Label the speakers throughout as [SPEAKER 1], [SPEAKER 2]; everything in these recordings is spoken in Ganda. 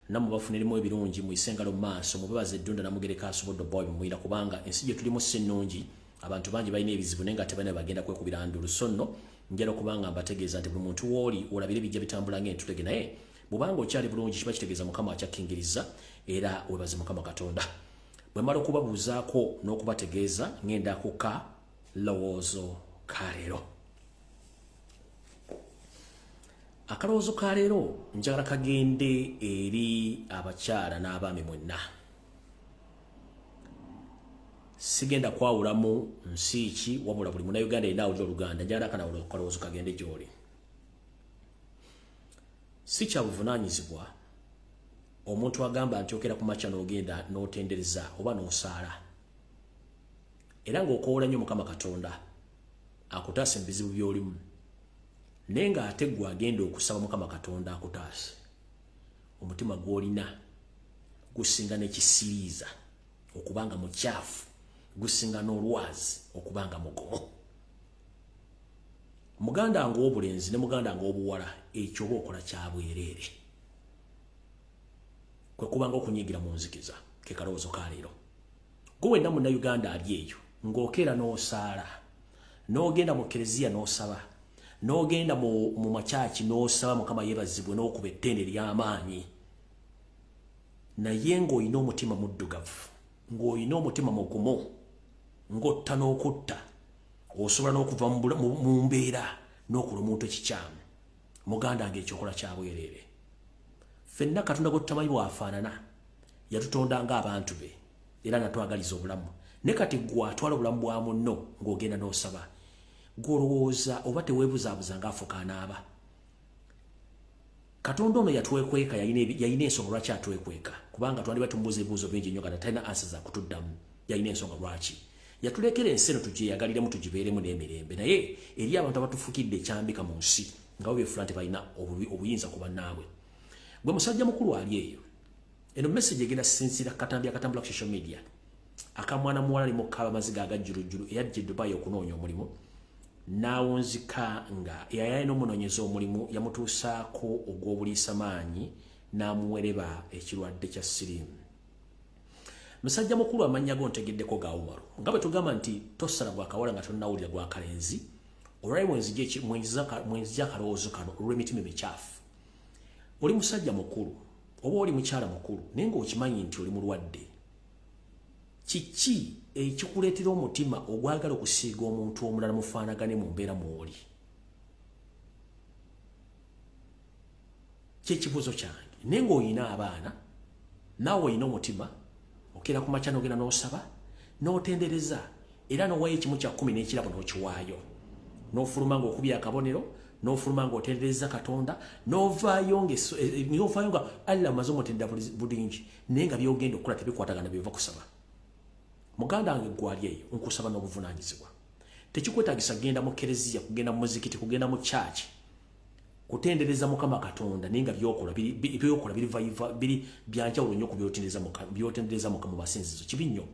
[SPEAKER 1] namu bafuniremu ebirungi mu isengalo maaso mubabaze Eddunda namugereka asobodde boy mumwira kubanga ensi gye tulimo sennungi abantu bangi balina ebizibu nenga tebane bagenda kwekubira ndulu sonno njalo kubanga mbategeeza nti buli muntu woli olabire bijja bitambula ng'entulege naye bubanga okyali bulungi kiba kitegeeza mukama akyakingiriza era webaze mukama Katonda bwe mala okubabuuzaako n'okubategeeza ngenda kuka lowoozo kaleero akalowoozo kaleero njagala kagende eri abakyala n'abaami mwenna sigenda kwawulamu nsi ki wabula buli munnayuganda yenna awulira Oluganda njagala akalowoozo kagende gy'oli si kya buvunaanyizibwa omuntu agamba nti okera ku makya n'ogenda n'otendereza oba n'osaala era ng'okoowola nnyo Mukama Katonda akutaase mu bizibu by'olimu naye ng'ate ggwe agenda okusaba Mukama Katonda akutaase omutima gw'olina gusinga n'ekisiriiza okubanga mukyafu gusinga n'olwazi okubanga mugomo muganda ng'obulenzi ne muganda ng'obuwala ekyo oba okola kya bwereere kwe kubanga okunyigira mu nzikiza ke kalowoozo ka leero gwe wenna munnayuganda ali eyo ng'okeera n'osaala n'ogenda mu kereziya n'osaba n'ogenda mu makyaki n'osaba Mukama yeebazibwe n'okuba ettende ly'amaanyi naye ng'olina omutima muddugavu ng'olina omutima mugumu ng'otta n'okutta osobola n'okuva mu mbeera n'okola omuntu ekikyamu muganda ng'ekyokola kya bwereere ffenna Katonda gwe tutamanyi bw'afaanana yatutonda ng'abantu be era natwagaliza obulamu ne kati gwe atwala obulamu bwa munno ng'ogenda n'osaba gw'olowooza oba teweebuzaabuza ng'afuka anaaba Katonda ono yatwekweka yalina ensonga lwaki atwekweka kubanga twandiba tumubuuza ebibuuzo bingi nnyo nga talina ansa za kutuddamu yalina ensonga lwaki yatulekera ensi eno tugyeyagaliremu tugibeeremu n'emirembe naye eri abantu abatufukidde ekyambika mu nsi nga bo beefula nti balina obuyinza ku bannaabwe gwe musajja mukulu ali eyo eno message egenda sinzira katambi akatambula ku social media akamwana muwala ali mu kaba maziga agajjulujjulu eyajja Dubai okunoonya omulimu n'awunzika nga eyayali n'omunoonyeza omulimu yamutuusaako ogw'obuliisamaanyi n'amuwereba ekirwadde kya siriimu musajja mukulu amannya go ntegeddeko gaawumalo nga bwe tugamba nti tosala gwakawala nga tonnawulira gwakalenzi olwali mwenzija akalowoozo kano olw'emitima emikyafu oli musajja mukulu oba oli mukyala mukulu naye ng'okimanyi nti oli mulwadde kiki ekikuleetera omutima ogwagala okusiiga omuntu omulala mufaanagane mu mbeera mw'oli kyekibuuzo kyange naye ng'olina abaana naawe olina omutima okera ku makya n'ogenda n'osaba n'otendereza era n'owaayo ekimu kya 10 n'ekirabo n'okiwaayo n'ofuluma ng'okubya akabonero n'ofuluma ng'otendereza Katonda n'ovaayo nga Allah amaze omutendera bulungi naye nga byogenda okukola tebikwatagana biva kusaba muganda wange gwali eyo nkusaba n'obuvunaanyizibwa tekikwetaagisa kugenda mu kereziya kugenda mu muzikiti kugenda mu kyaki kutendereza Mukama Katonda naye nga byokola biri byanjawulo nnyo ku byotendereza Mukama mu masinzizo kibi nnyo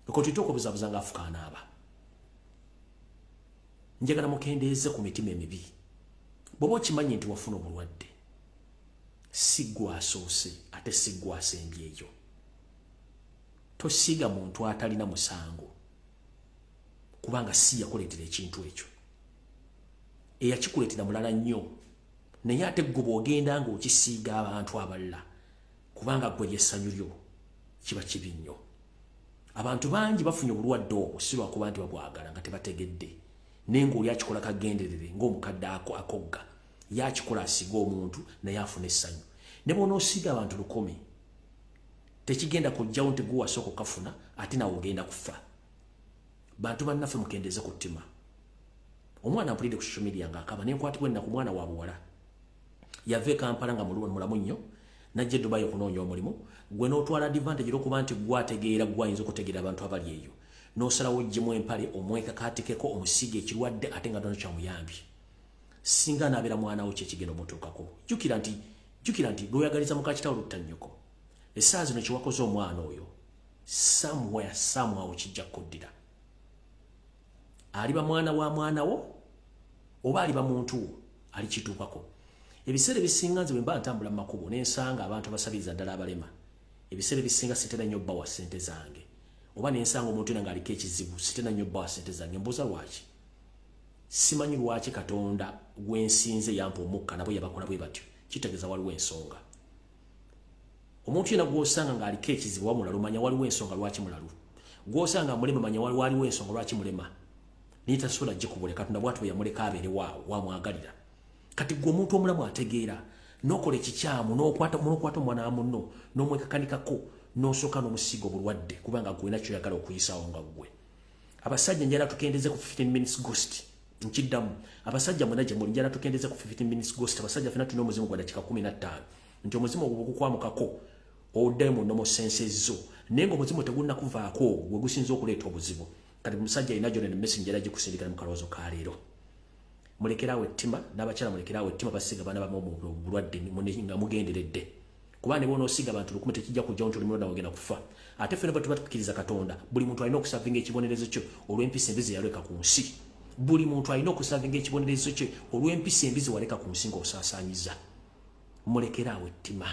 [SPEAKER 1] ekotito okubuzaabuza ng'afuka anaaba njagala mukendeeze ku mitima emibi bw'oba okimanyi nti wafuna obulwadde si gwe asoose ate si gwe asembye eyo tosiiga muntu atalina musango kubanga si yakuleetera ekintu ekyo eyakikuleetera mulala nnyo naye ate gwe bw'ogenda ng'okisiiga abantu abalala kubanga gwe lyessanyu lyo kiba kibi nnyo abantu bangi bafunye obulwadde obwo si lwakuba nti babwagala nga tebategedde naye ng'oli akikola kagenderere ng'omukadde akogga yakikola asiga omuntu naye afuna essanyu ne bw'onoosiiga abantu 100 tekigenda kujjawo nti gwe wasooka okafuna ate nawe ogenda kufa bantu bannaffe mukendeeze ku ttima omwana mpulidde ku social media ng'akaba nenkwatibwa ennaku mwana wa buwala yava e Kampala nga mulamu nnyo najja e Dubai okunoonya omulimu gwe n'otwala advantage olw'okuba nti gwe ategeera gwe ayinza okutegeera abantu abali eyo n'osalawo oggyemu empale omwekakaatikeko omusiige ekirwadde ate nga tono kyamuyambye singa anaabera mwana wo kyekigenda omutuukako jjukira nti lw'oyagaliza muka kitaawo lutta nnyoko essaawa zino kiwakoze omwana oyo somewhere kijja kuddira aliba mwana wa mwana wo oba aliba muntu wo alikituukako Ebiseera ebisinga nze bwe mba ntambula mu makubo n'ensanga abantu abasabiriza ddala abalema. Ebiseera ebisinga sitera nnyo bbawa ssente zange. Oba n'ensanga omuntu yenna ng'aliko ekizibu sitera nnyo bbawa ssente zange. Mbuuza lwaki? Simanyi lwaki Katonda gwensinze yampa omukka nabo yabakola bwe batyo. Kitegeeza waliwo ensonga. Omuntu yenna gw'osanga ng'aliko ekizibu wa mulalu manya waliwo ensonga lwaki mulalu. Gw'osanga mulema manya waliwo ensonga lwaki mulema. Nitasobola gikubule Katonda bw'atyo yamuleka abeere waawo wamwagalira. Kati gwe omuntu omulamu ategeera n'okola ekikyamu n'okwata omwana wa munno n'omwekakanikako n'osooka n'omusiga obulwadde kubanga gwe nakyo yagala okuyisaawo nga ggwe. Abasajja njala tukendeze ku 15 minutes ghost. Nkiddamu abasajja mwena gye muli njala tukendeze ku 15 minutes ghost. Abasajja ffenna tulina omuzimu gwa dakika 15 nti omuzimu ogwo gukwamukako oddayo mu nnomo senses zo naye ng'omuzimu tegunnakuvaako gwe gusinza okuleeta obuzibu. Kati musajja alina gyonna emmesi njala gikusindikira mu kalowoozo ka leero. Mulekerawo ettima n'abakyala mulekerawo ettima basiga baana bamu obulwadde nga mugenderedde. Kuba ne bona osiga abantu 10 tekijja kujja nti oli mulwadde agenda kufa. Ate ffenna bwe tuba tukkiriza Katonda buli muntu alina okusavinga ekibonerezo kyo olw'empisa embizi yaleka ku nsi. Buli muntu alina okusavinga ekibonerezo kye olw'empisa embizi waleka ku nsi ng'osaasaanyiza. Mulekerawo ettima.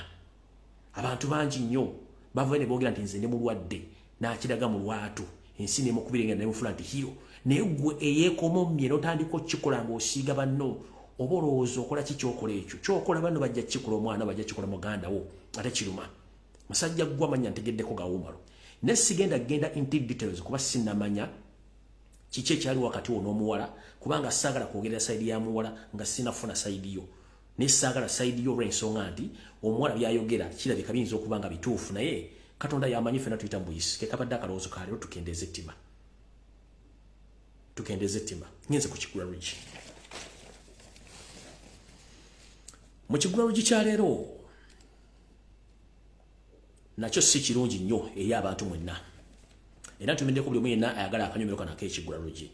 [SPEAKER 1] Abantu bangi nnyo bava ne boogera nti nze ndi mulwadde n'akiraga mu lwatu ensi n'emukubirenga n'emufula nti hiyo. Naye gwe eyeekomomye n'otandika okukikola ng'osiiga banno oba olowooza okola ki kyokola ekyo. Kyokola banno bajja kikola omwana bajja kikola muganda wo ate kiruma. Musajja gwa manya ntegeddeko gawumalo. Ne sigenda genda into details kuba sinnamanya kiki ekyali wakati wo n'omuwala kubanga saagala kwogerera sayidi ya muwala nga sinafuna sayidi yo. Ne saagala sayidi yo olw'ensonga nti omuwala byayogera kirabika biyinza okuba nga bituufu naye Katonda yamanyi ffenna tuyita mbuyisi. Ke kabadde akalowoozo ka leero tukendeeza ettima. Tukendeeza ettima. Ngenze ku Kigula Ridge. Mu Kigula Ridge kya leero nakyo si kirungi nnyo eri abantu mwenna. Era tumiddeko buli omu yenna ayagala akanyomero kano ak'Ekigula Ridge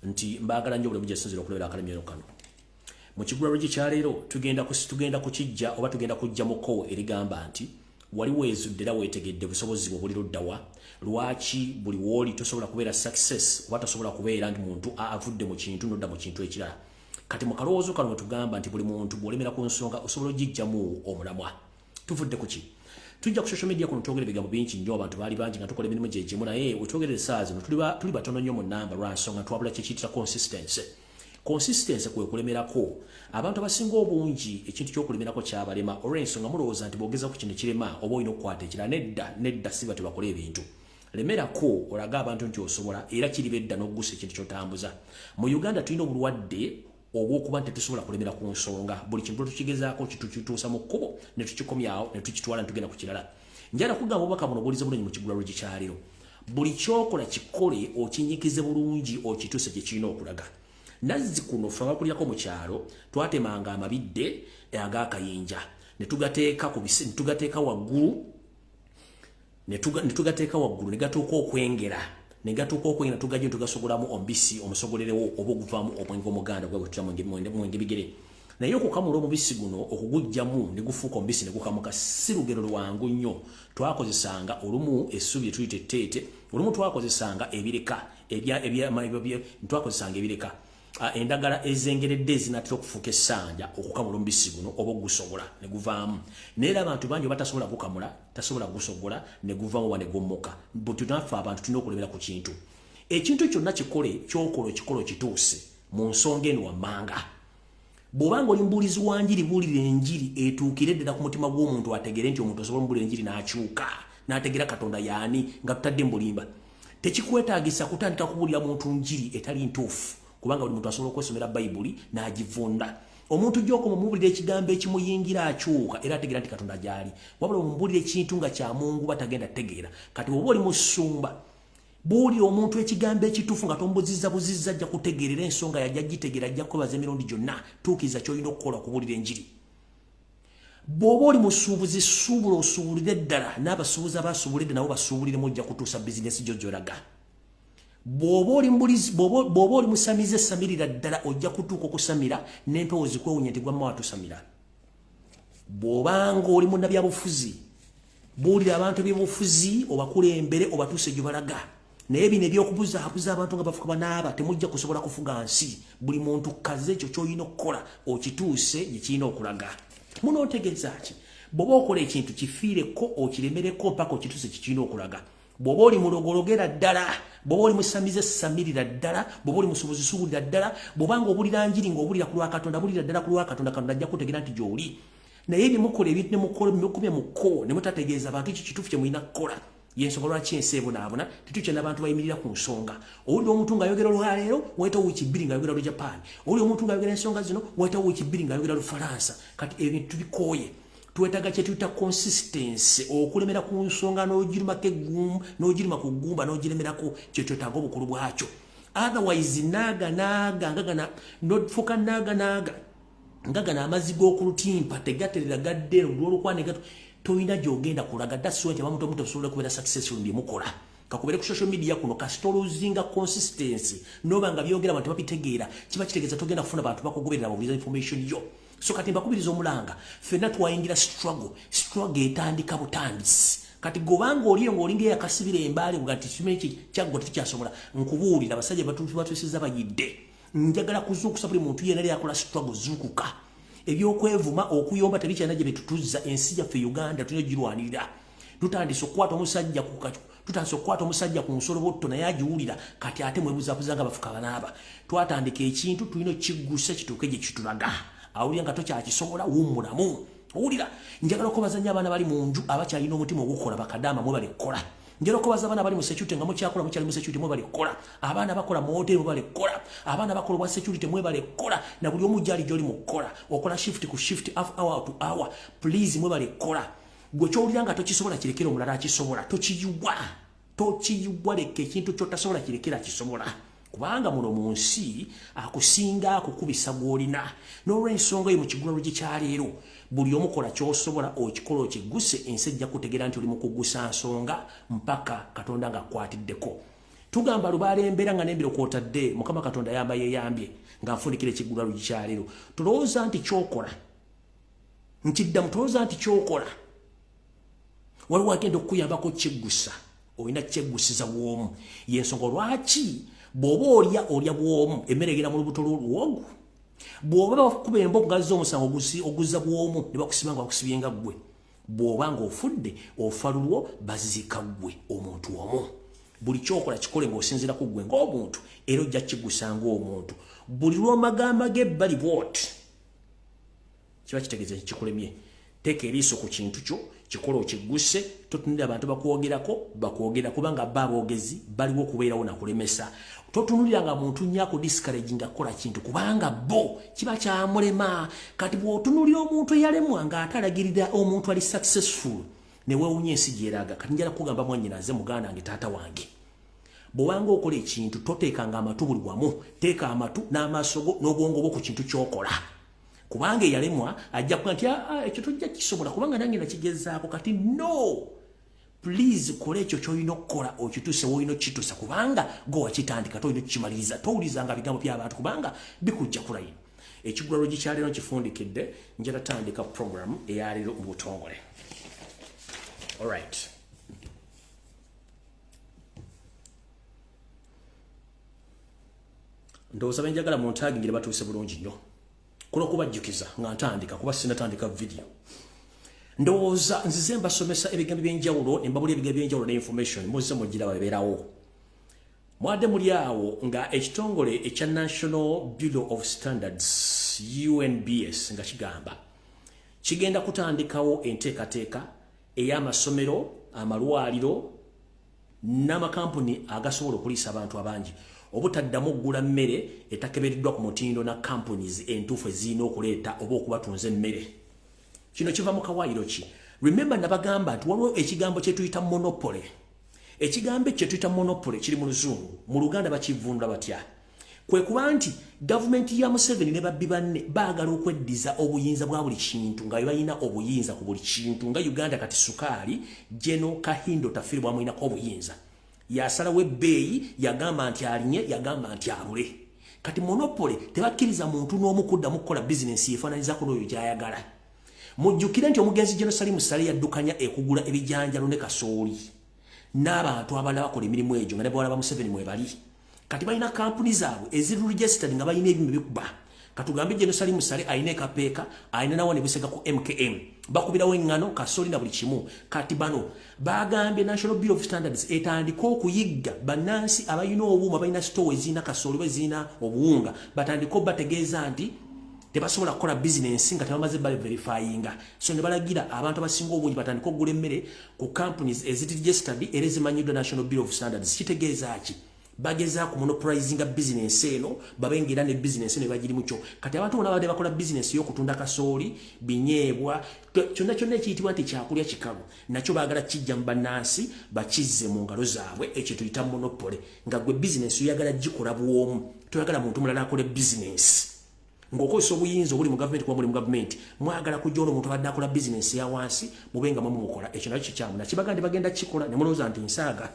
[SPEAKER 1] nti mbaagala nnyo buli omu gye sinzira okulabira akanyomero kano. Mu Kigula Ridge kya leero tugenda kukijja oba tugenda kujja mu kkowo erigamba nti waliwo ezudde era weetegedde busobozi bwo buli luddawa. Lwaki buli wooli tosobola kubeera success oba tosobola kubeera nti muntu avudde mu kintu nodda mu kintu ekirala. Kati mu kalowoozo kano we tugamba nti buli muntu bw'olemera ku nsonga osobola ogijjamu omulamwa. Tuvudde ku ki? Tujja ku social media kuno twogera ebigambo bingi nnyo abantu baali bangi nga tukola emirimu gye gimu naye we twogera essaawa zino tuli batono nnyo mu nnamba lwa nsonga twabula kye kiyitira consistency. Consistency kwe kulemerako abantu abasinga obungi ekintu ky'okulemerako kyabalema olw'ensonga mulowooza nti bwogeza ku kintu kirema oba olina okukwata ekirala. Nedda si batyo bakola ebintu. Lemerako olaga abantu nti osobola era kiriba edda n'okgusa ekintu ky'otambuza. Mu Uganda tulina obulwadde obw'okuba nti tetusobola kulemera ku nsonga. Buli kintu tukigezaako kituusa mu kkubo ne tukikomyawo ne tukitwala ne tugenda ku kirala. Njala kugamba obubaka buno bulize bulungi mu Kigula Ridge kya leero. Buli kyokola kikole okinyikize bulungi okituuse gye kirina okulaga. Nazzi kuno ffe abakulyako mu kyalo twatemanga amabidde ag'akayinja ne tugateeka waggulu ne gatuuka okwengera tugajja tugasogolamu omubisi omusogolerewo oba oguvaamu omwenge omuganda gwe tutira mwenge bigere. Naye okukamula omubisi guno okugujjamu ne gufuuka omubisi ne gukamuka si lugero lwangu nnyo. Twakozesanga olumu essubi etuyita etteete, olumu twakozesanga ebireka twakozesanga ebireka. Endagala ezengeredde ezinatera okufuuka essanja okukamula omubisi guno oba ogusogola ne guvaamu. Naye era abantu bangi batasobola gukamula tasobola gusogola ne guvaamu oba ne gummuka. Bwe naffe abantu tulina okulemera ku kintu. Ekintu kyonna kikole kyokola ekikolo kituuse mu nsonga eno wammanga. Bw'obanga oli mubuulizi wa njiri buulira enjiri etuukire ddala ku mutima gw'omuntu ategere nti omuntu osobola mubuulira enjiri n'akyuka n'ategera Katonda yaani nga tutadde mbulimba. Tekikwetaagisa kutandika kubuulira muntu njiri etali ntuufu kubanga buli muntu asobola okwesomera Bayibuli n'agivunda. Omuntu gy'okoma mubuulira ekigambo ekimuyingira akyuka era ategera nti Katonda gy'ali. Wabula omubuulira ekintu nga kya Mungu batagenda tegeera. Kati bw'oba oli musumba buulira omuntu ekigambo ekituufu nga tombuzizza ajja kutegeerera ensonga yajja gitegeera ajja kwebaza emirundi gyonna tuukiriza ky'olina okukola okubuulira enjiri. Bw'oba oli musuubuzi suubula osuubulire ddala n'abasuubuzi abasuubulidde nabo basuubuliremu ojja kutuusa bizinesi gyo gy'olaga. Bw'oba oli musamize samirira ddala ojja kutuuka okusamira n'empewo zikwewunya nti gwamma watusamira. Bw'obanga oli munnabyabufuzi buulira abantu b'ebyobufuzi obakulembere obatuuse gye balaga. naye bino ebyokubuzaabuza abantu nga bafuka banaaba temujja kusobola kufuga nsi. Buli muntu kaze ekyo ky'olina okukola okituuse gye kirina okulaga. Munootegeeza ki? Bw'oba okola ekintu kifiireko okiremereko mpaka okituuse kye kirina okulaga. Bw'oba oli mulogologera ddala, bw'oba oli musamize samirira ddala, bw'oba oli musubuzisuubulira ddala, bw'oba ng'obulira njiri ng'obulira ku lwa Katonda, bulira ddala ku lwa Katonda, Katonda ajja kutegeera nti gy'oli. Naye bye mukola ebintu ne mukola mukubye mukko ne mutategeeza abantu ekyo kituufu kye mulina kukola. Yensonga lwaki ensi ebonaabona tetukye n'abantu bayimirira ku nsonga. Owulira omuntu ng'ayogera olwaleero wayitawo wiiki bbiri ng'ayogera Lujapani. Owulira omuntu ng'ayogera ensonga zino wayitawo wiiki bbiri ng'ayogera Lufalansa. Kati ebintu tubikooye. Twetaaga kye tuyita consistency, okulemera ku nsonga n'ogirumako eggumu n'ogiruma ku ggumba n'ogiremerako kye twetaaga obukulu bwakyo. Otherwise naaga ngagana nofuka naaga ngagana amazzi g'okulutimpa tegaterera gadde olw'olukwane gato toyina gy'ogenda kulaga. That's why abamu tosobola kubeera successful bye mukola. Kakubere ku social media kuno kasitoluzinga consistency noba nga byogera abantu babitegeera kiba kitegeeza togenda kufuna abantu bakugoberera babuliza information yo. So kati mbakubiriza omulanga ffenna twayingira struggle etandika butandisi. Kati gobanga oliyo ng'olinga yakasibira embaale ngati kimenyi kyaggo tekyasobola nkubuulira abasajja batuusiza bayidde. Njagala kuzuukusa buli muntu yenna yakola struggle zuukuka. Ebyokwevuma okuyomba tebikyana gye betutuza ensi yaffe Uganda tulina girwanirira. Tutandise okukwata omusajja ku kacu, tutandise okukwata omusajja ku nsolo botto naye agiwulira kati ate mwebuzaabuza nga bafuka banaaba. Twatandika ekintu tulina okikiggusa kituuke gye kitulaga. Awulira nga tokyakisobola wummulamu. Owulira njagala okubaza nnyo abaana bali mu nju abakyalina omutima ogukola bakadaama mwe bali kukola. Njagala okubaza abaana bali mu security nga mukyakola mukyali mu security mwe bali kukola. Abaana bakola mu hotel mwe bali kukola. Abaana bakola bwa security mwe bali kukola. Na buli omu gyali gy'oli mu kukola. Okola shift ku shift, hour to hour. Please mwe bali kukola. Gwe ky'owulira nga tokisobola kirekera omulala akisobola. Tokiyiwa leka ekintu ky'otasobola kirekera akisobola. Kubanga muno mu nsi akusinga akukubisa gw'olina. N'olw'ensonga eyo mu kigulalo gye kyaleero buli omukola ky'osobola okikola okigguse ensi ejja kutegeera nti oli mu kuggusa nsonga mpaka Katonda ng'akwatiddeko. Tugamba lubaale embeera nga n'embiro kw'otadde Mukama Katonda yamba yeeyambye nga nfunikira ekigulalo gye kyaleero. Tulowooza nti ky'okola nkiddamu tulowooza nti ky'okola waliwo agenda okukuyambako kyeggusa olina kyeggusiza bw'omu. Y'ensonga lwaki bw'oba olya bw'omu emmere egenda mu lubuto lw'oluwogo. Bw'oba bakuba embogo ngazza omusango oguzza bw'omu ne bakusiba nga bakusibye nga ggwe. Bw'oba ng'ofudde ofa lulwo bazika ggwe omuntu omu. Buli kyokola kikole ng'osinziira ku ggwe ng'omuntu era ojja kiggusa ng'omuntu. Buli lw'amagamba g'ebbali bw'oti kiba kitegeeza kikulemye. Teeka eriiso ku kintu kyo kikola okigguse totunulira abantu bakwogera kubanga baboogezi baliwo okubeerawo nakulemesa. Totunulira nga muntu nnyako discourage nga kola kintu kubanga bo kiba kyamulema. Kati bw'otunulira omuntu eyalemwa ng'atalagirira omuntu ali successful ne weewunya ensi gy'eraga. Kati njala kugamba mwannyina nze muganda wange taata wange. Bw'obanga okola ekintu toteekanga amatu buli wamu. Teeka amatu n'amaaso go n'obwongo bwo ku kintu ky'okola. Kubanga yalemwa ajja kuba nti ekyo tojja kisobola kubanga nange nakigezaako. Kati no, please kola ekyo ky'olina okukola okituuse w'olina okituusa kubanga gwe wakitandika tolina okukimaliriza. Towulizanga bigambo by'abantu kubanga bikujja kulayira. Ekigulalo gye kyaleero nkifundikidde njala tandika program eyaleero mu butongole. Alright. Ndowooza benjagala mu ntagingire batuuse bulungi nnyo. Kulo kubajjukiza nga ntandika kuba sinatandika video. Ndowooza nzize mbasomesa ebigambo by'enjawulo embabuli ebigambo by'enjawulo ne information muzize mugira babeerawo. Mwadde muli awo nga ekitongole ekya National Bureau of Standards UNBS nga kigamba kigenda kutandikawo enteekateeka ey'amasomero, amalwaliro n'amakampuni agasobola okuliisa abantu abangi obutaddamu oggula mmere etakebereddwa ku mutindo na companies entuufu ezirina okuleeta oba okubatunza emmere. Kino kiva mu kawaayiro ki? Remember nabagamba nti waliwo ekigambo kye tuyita monopoly. Ekigambo kye tuyita monopoly kiri mu Luzungu, mu Luganda bakivunda batya? Kwe kuba nti gavumenti ya Museveni ne babbi banne baagala okweddiza obuyinza bwa buli kintu nga balina obuyinza ku buli kintu nga Uganda kati sukaali Jeno Kahindo Tafiri bwamwinako obuyinza. Yasalawo ebbeeyi yagamba nti alinye yagamba nti abule. Kati monopoly tebakkiriza muntu n'omu kuddamu kukola bizinensi yeefaananyizako n'oyo gy'ayagala. Mujjukire nti omugenzi Jerusalemu Sale yaddukanya ekugula ebijanjalo ne kasooli. n'abantu abalala bakola emirimu egyo nga ne bawala ba Museveni mwe bali kati balina kampuni zaabwe eziri registered nga balina ebintu bikuba katugambe Jerusalem Musale ayina ekapeeka ayina nawo ne buseka ku MKM bakubirawo engano kasoli na buli kimu kati bano bagambye National Bureau of Standards etandika okuyigga bannansi abayina obuuma balina store ezina kasoli bezina obuwunga batandika bategeeza nti tebasobola kukola business nga tebamaze bali verifyinga so ne balagira abantu abasinga obungi batandika okugula emmere ku companies registered era ezimanyiddwa National Bureau of Standards kitegeeza ki bageza ku monopolizing business eno babengera ne business ne bagiri mucho kati abantu bona bade bakola business yo kutunda kasoli binyebwa kyonna ekiyitibwa nti kyakulya kikalu nakyo bagala kijja mbannansi bakize mu ngalo zaabwe ekyo tuyita monopoly nga gwe business oyagala gikola bwomu toyagala muntu mulala akole business ngokoso obuyinza obuli mu government kwa muri mu government mwagala kujja omuntu abadde akola business ya wansi mubenga mumukola ekyo nakyo kyamu nakibagande bagenda kikola ne muloza nti nsaaga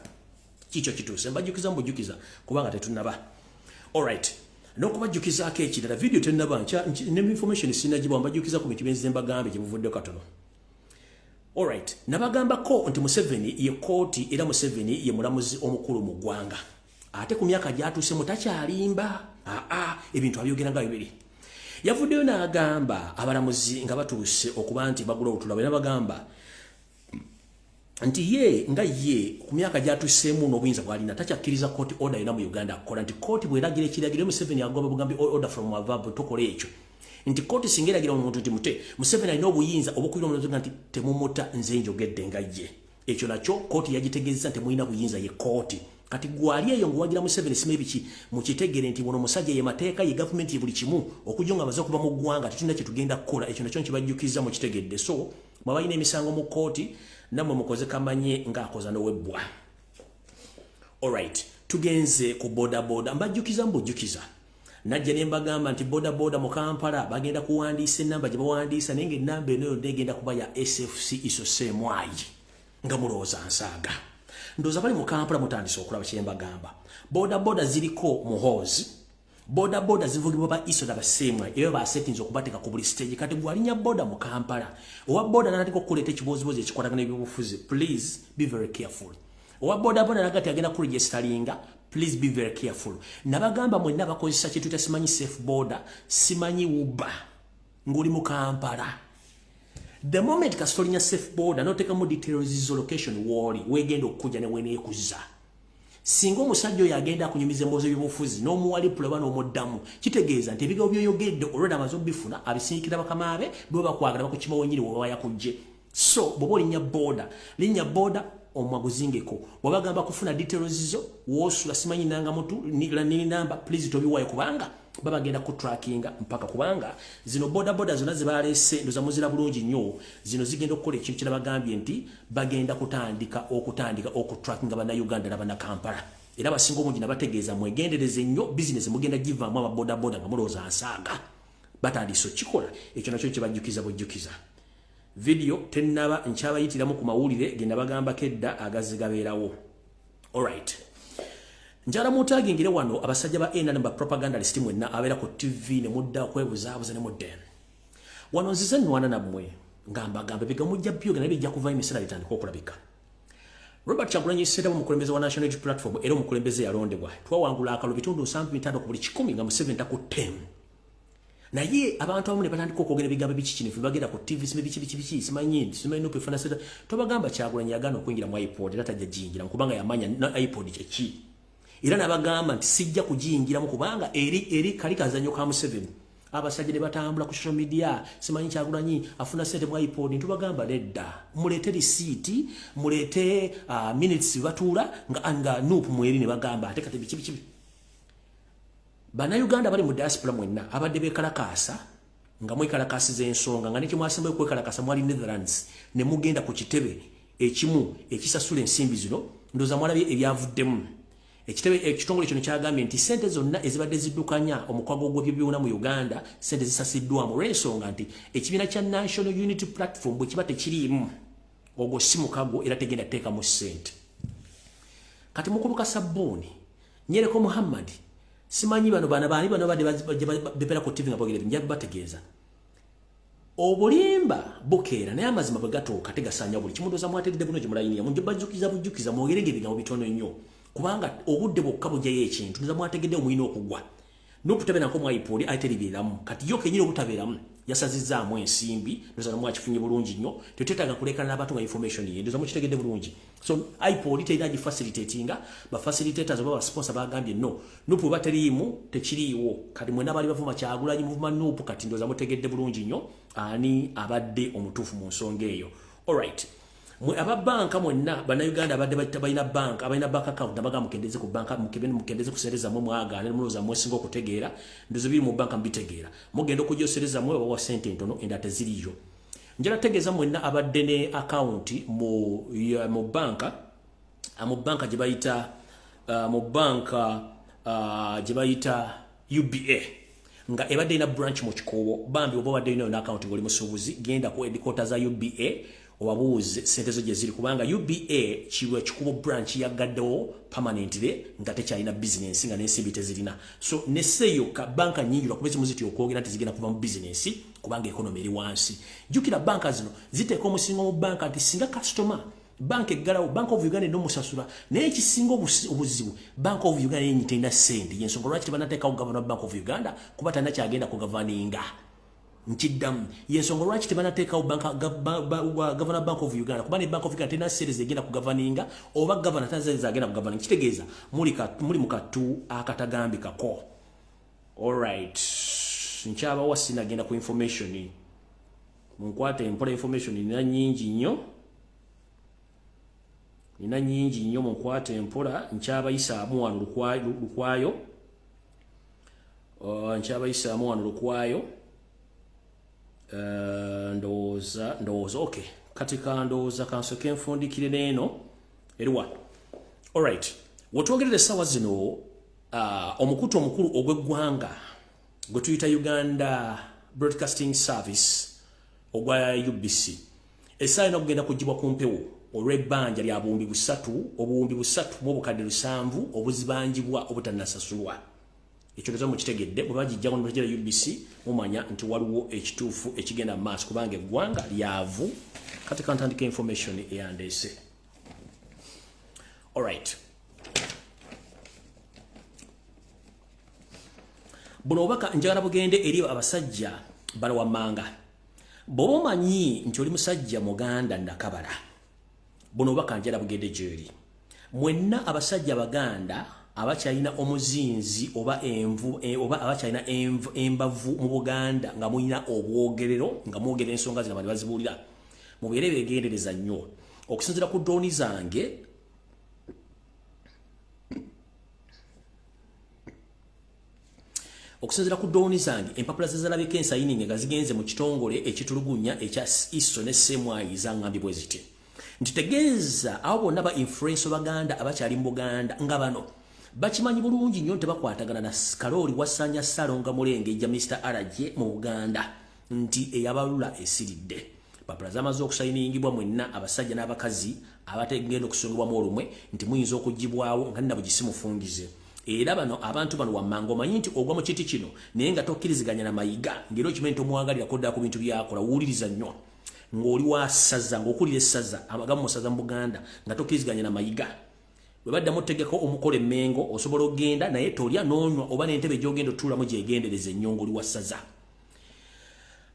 [SPEAKER 1] kicho kituse mbajukiza mbujukiza kubanga tetunaba alright nokubajukiza akekirala video tenaba ne information sinajibwa mbajukiza ku mikibenze mbagambe kibuvudde katono alright nabagamba ko nti Museveni ye court era Museveni ye mulamuzi omukulu mu gwanga ate ku myaka gyatuse mutacyalimba ebintu abyogera nga bibiri yavuddeyo n'agamba abalamuzi nga batuuse okuba nti bagula otulabe n'abagamba nti ye nga ye ku myaka gyatuseemu n'obuyinza bwalina takyakkiriza court order ina mu Uganda akola nti court bweragira ekiragiro Museveni agoba bugambi order from above tokola ekyo nti court singa eragira omuntu nti mute Museveni alina obuyinza obukwira omuntu nti temumuta nze njogedde nga ye ekyo nakyo court yagitegeeza nti temulina buyinza ye court kati gwali eyo ngwagira Museveni simebiki mukitegere nti wono musajja ye mateeka ye government ye buli kimu okujonga baza kuba mu gwanga tetulina kye tugenda kukola ekyo nakyo nkibajjukiza mu kitegedde so mwabayina emisango mu court namwe mukoze kamanye ng'akoza n'owebwa alright tugenze ku boda mbajjukiza mbujjukiza najja ne mbagamba nti boda mu Kampala bagenda kuwandiisa ennamba gye bawandiisa naye ng'ennamba eno yonna egenda kuba ya SFC isoseemwayi nga mulowooza nsaaga ndowooza bali mu Kampala mutandise okulaba kye mbagamba boda ziriko muhoozi boda zivugibwa ba iso na basemwa eyo ba settings okubatika ku buli stage kati gwalinya boda mu Kampala owa boda natiko okuleta ekibozibozi ekikwatagana ebyobufuzi please be very careful owa boda nagati agenda ku registeringa please be very careful nabagamba mwenna bakozesa kitu tasimanyi safe border simanyi uba nguli mu Kampala the moment kastolinya safe border noteka mu details zo location wali wegenda okujja ne wene ekuza singo musajjo yagenda akunyumiza embozo y'obufuzi n'omuwali pulaba n'omuddamu kitegeeza nti ebigawo byoyogedde olweda amaze obifuna abisinikira bakamabe bwe bakwagala bakukima wenyini bwe bayakujje so bwoba linnya boda omwaguzingeko bwabagamba kufuna details zo wosula simanyi nanga mutu nini namba please tobiwayo kubanga babagenda ku trackinga mpaka kubanga zino boda zona zibalese ndoza muzira bulungi nnyo zino zigenda okukola ekintu kirabagambye nti bagenda kutandika okutrackinga bana Uganda n'abana Kampala era basinga obungi nabategeeza mwegendereze nnyo business mugenda givaamu ababoda nga mulowooza nsaaga batandise okikola ekyo nakyo kibajjukiza bujjukiza video tennaba nkyabayitiramu ku mawulire genda bagamba kedda agazigabeerawo alright njala mutagingire wano abasajja ba namba propagandalist mwenna abeera ku TV ne mudda okwebuzaabuza ne mudden wano nzize nnwana nammwe ngamba bigamujja byoga naye bijja kuva emisera bitandika okulabika Robert Kyagulanyi Ssentamu omukulembeze wa National Unity Platform era omukulembeze yalondebwa twawangula akalo bitundu 9 ku buli 10 nga mu 7 ku 10 naye abantu abamu ne batandika okwogera ebigambo bikikinifu bagenda ku TV biki simanyi nopefuna seta tobagamba Kyagulanyi yagaana okuyingira mu iPod era tajja giyingira kubanga yamanya iPod kyeki era nabagamba nti sijja kugiyingiramu kubanga eri kali kazanyo ka Museveni abasajja ne batambula ku social media simanyi Kyagulanyi afuna sente mu iPod ntubagamba nedda mulete receipt mulete minutes batuula nga nup mweri ne bagamba ate kati biki bana Uganda bali mu diaspora mwenna abadde bekalakasa nga mwekalakasiza ensonga nga nekimwasembe kwekalakasa mwali Netherlands ne mugenda ku kitebe ekimu ekisasula ensimbi zino ndoza mwalabye ebyavuddemu ekitongole kino kyagambye nti sente zonna ezibadde ziddukanya omukwago gw'ebyona mu Uganda sente zisasiddwamu olw'ensonga nti ekibiina kya National Unity Platform bwe kiba tekiriimu ogwo si mukago era tegenda teekamu ssente kati mukuluka Sabbuuni Nyereko Muhammad simanyi bano badde bepera ku TV nga boogera njya bategeeza obulimba bukeera naye amazima bwe gatuuka tegasanya buli kimu ndoza mwategedde buno gyemulayiniya bajjukiza mwogerenge ebigambo bitono nnyo kubanga obudde bwokka bujjayo ekintu ndoza mwategedde omulina okugwa n'obutabeera nako mwayipooli ate libeeramu kati yo kenyini obutabeeramu yasazizzaamu ensimbi ndoza namwakifunye bulungi nnyo tetwetaaga kuleekana n'abantu nga information ye ndoza mukitegedde bulungi so ipooli terina gifacilitatinga bafacilitators oba basponsa bagambye no nupu oba teriimu tekiriiwo kati mwena bali bavuma Kyagulanyi muvuma nupu kati ndoza mutegedde bulungi nnyo ani abadde omutuufu mu nsonga eyo alright mwe ababanka mwenna bannayuganda abadde balina bank abalina bank account nabaga mukendeze ku banka mukendeze kusereza mu mwagaana muloza mwesinga okutegeera ndozo biri mu banka mbitegeera mugenda okujyosereza mwe wa sente ntono endate ziriyo njala tegeeza mwenna abadde ne account mu banka gyebayita UBA nga ebadde ina branch mu Kikobo bambi oba wadde ina account ngoli musubuzi genda ku headquarters za UBA obabuuze sente zo gye ziri kubanga UBA kiwe Kikubo branch yagaddewo permanently nga tekyalina business nga n'ensimbi tezirina so neseyo ka banka nyingi lwakubezi muziti okwogera tezigenda kuva mu business kubanga economy eri wansi jukira banka zino ziteeka omusingo mu banka nti singa customer bank eggalawo Bank of Uganda n'omusasula naye ekisinga obuzibu Bank of Uganda yenyi terina sente yensonga lwaki tebanateekawo Governor Bank of Uganda kuba talina kyagenda kugavaninga nkiddamu yensonga lwaki tebanateekawo Governor Bank of Uganda kuba ne Bank of Uganda terina series egenda kugavaninga oba Governor tanzaniza agenda kugavaninga kitegeeza muli mu katu akatagambikako alright nkyaba wasina agenda ku information munkwate mpola information nina nyingi nnyo munkwate empola nkyabayisaamu wano lukwayo ndowooza okay katika ndowooza kansoke nfundikire n'eno eriwa alright wetwogerera essaawa zino omukutu omukulu ogw'eggwanga gwe tuyita Uganda Broadcasting Service ogwa UBC essaawa ena kugenda kugibwa ku mpewo olw'ebbanja lya obuwumbi busatu mu obukadde 7 obuzibanjibwa obutanasasulwa ekyo ndoza mukitegedde bwe bagijjamu ne bagera UBC mumanya nti waliwo ekituufu ekigenda mu maaso kubanga eggwanga lyavu kati kantandika information eyandeese alright buno obubaka njagala bugende eri abasajja bano wammanga bw'oba omanyi nti oli musajja muganda nakabala buno obubaka njagala bugende gy'eri mwenna abasajja baganda abakyalina omuzinzi oba oba abakyalina embavu mu Buganda nga mulina obwogerero nga mwogera ensonga zino abantu bazibuulira mubeere beegendereza nnyo okusinziira ku drone zange empapula zezalabika ensayiningi nga zigenze mu kitongole ekitulugunya ekya ISO ne Semwayi zangambibwe ziti ntitegeeza abo bonna ba influence Baganda abakyali mu Buganda nga bano bakimanyi bulungi nnyo tebakwatagana na Kaloli Wasanya Salonga Mulenge Mr. Araje mu Buganda nti eyabalula esiridde papula zamaze okusayiningibwa mwenna abasajja n'abakazi abategenda okusongebwamu olumwe nti muyinza okugibwawo nga nina bugisimufungize era bano abantu bano wammanga omanyi nti ogwa mu kiti kino naye nga tokkiriziganya na mayiga ngeri okimanyi tomwagalira kodda ku bintu byakola wuuliriza nnyo ng'oli wasaza ng'okulira essaza amagamu musaza mu Buganda nga tokkiriziganya na mayiga bwe badda mutegeko omukola emmengo osobola okgenda naye tolya n'onywa oba n'entebe gy'ogenda otuulamu gyegendereza ennyo ng'oli wasaza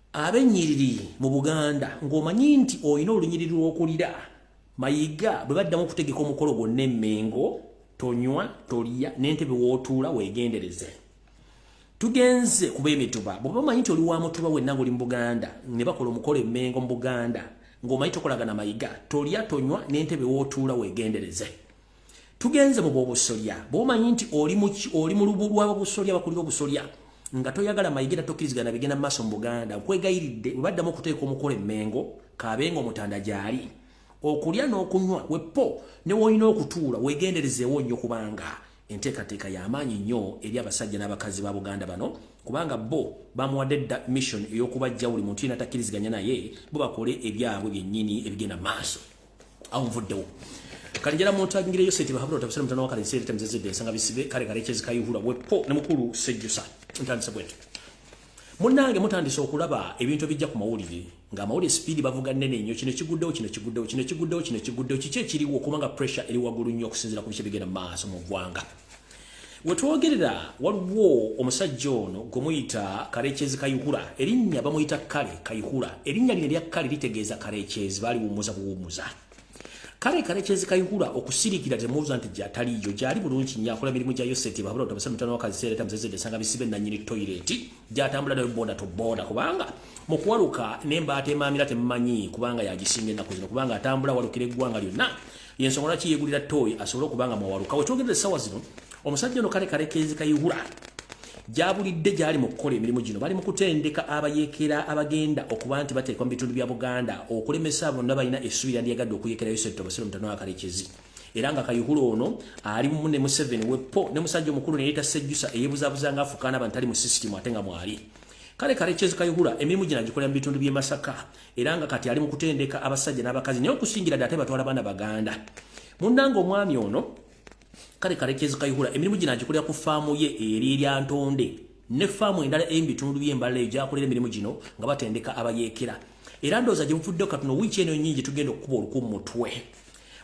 [SPEAKER 1] ab'ennyiriri mu Buganda ng'omanyi nti olina olunyiriri lw'okulira mayiga bwe baddamu okutegeka omukolo gwonna emmengo tonywa tolya n'entebe w'otuula weegendereze tugenze kuba emituba bw'oba omanyi nti oli wa mutuba wenna ng'oli mu Buganda ne bakola omukolo emmengo mu Buganda ng'omanyi tokolagana mayiga tolya tonywa n'entebe w'otuula weegendereze tugenze mu bw'obusolya bw'omanyi nti oli mu lubu lw'ababusolya bakulira obusolya nga toyagala mayiga tokkirizigana bigenda mu maaso mu Buganda nkwegayiridde bwe baddamu okuteeka omukolo emmengo kaabenga omutanda gy'ali okulya n'okunywa wepo ne woolina okutuula weegenderezeewo nnyo kubanga enteekateeka y'amaanyi nnyo eri abasajja n'abakazi ba Buganda bano kubanga bo bamuwadde dda mission ey'okubajja buli muntu yina takkiriziganya naye bo bakole ebyabwe byennyini ebigenda maaso awo nvuddewo kale njala muntu agingireyo sente bahabula otabusala mutana wakale nseere temuzezedde ensanga bisibe kale kale ekyezikayihula wepo ne mukulu sejjusa ntandisa bwetu Munnange mutandise okulaba ebintu bijja ku mawulire nga amawulire speed bavuga nene nnyo kino kiguddewo kiki ekiriwo kubanga pressure eri waggulu nnyo okusinziira ku biki bigenda maaso mu ggwanga. Wetwogerera waliwo omusajja ono gwe muyita Karekyezi Kayihura, erinnya bamuyita Kale Kayihura, erinnya lino lya Kale litegeeza Karekyezi, baali buwummuza buwummuza. Karekyezi Kayihura okusirikira temubuuza nti gy'ataliyo, gy'ali bulungi nnyo akola emirimu gya Yoseti babula otabasala mutano wakaziseera tamuzezedde nsanga bisibe nannyini toyireti gy'atambula nayo boda to boda kubanga mu kuwaluka n'embaata emaamira temumanyi kubanga yagisinga ennaku zino kubanga atambula walukira eggwanga lyonna y'ensonga ki yeegulira tooyi asobole okubanga mwawaluka. Wetwogerera essaawa zino omusajja ono Karekyezi Kayihura gyabulidde gyali mu kukola emirimu gino bali mu kutendeka abayeekera abagenda okuba nti bateekwa mu bitundu bya Buganda okulemesa bonna balina essubi lyandiyagadde okuyeekera Yoseti Obasiro mutano wa Karekyezi. Era nga Kayihura ono ali mu ne Museveni wepo ne musajja omukulu ne yeeta Sejjusa eyeebuzaabuza nga afukaana abantu ali mu sisitimu ate nga mwali. Karekyezi Kayihura emirimu gino agikolera mu bitundu by'e Masaka era nga kati ali mu kutendeka abasajja n'abakazi naye okusingira ddala ate batwala baana Baganda. Munnange omwami ono Karekyezi Kayihura emirimu gino agikolera ku faamu ye eri erya Ntonde ne faamu endala ebitundu by'embala eyo gy'akolera emirimu gino nga batendeka abayeekera. Era ndowooza gye muvuddeyo katuno wiiki eno nnyingi tugenda okukuba oluku mu mutwe.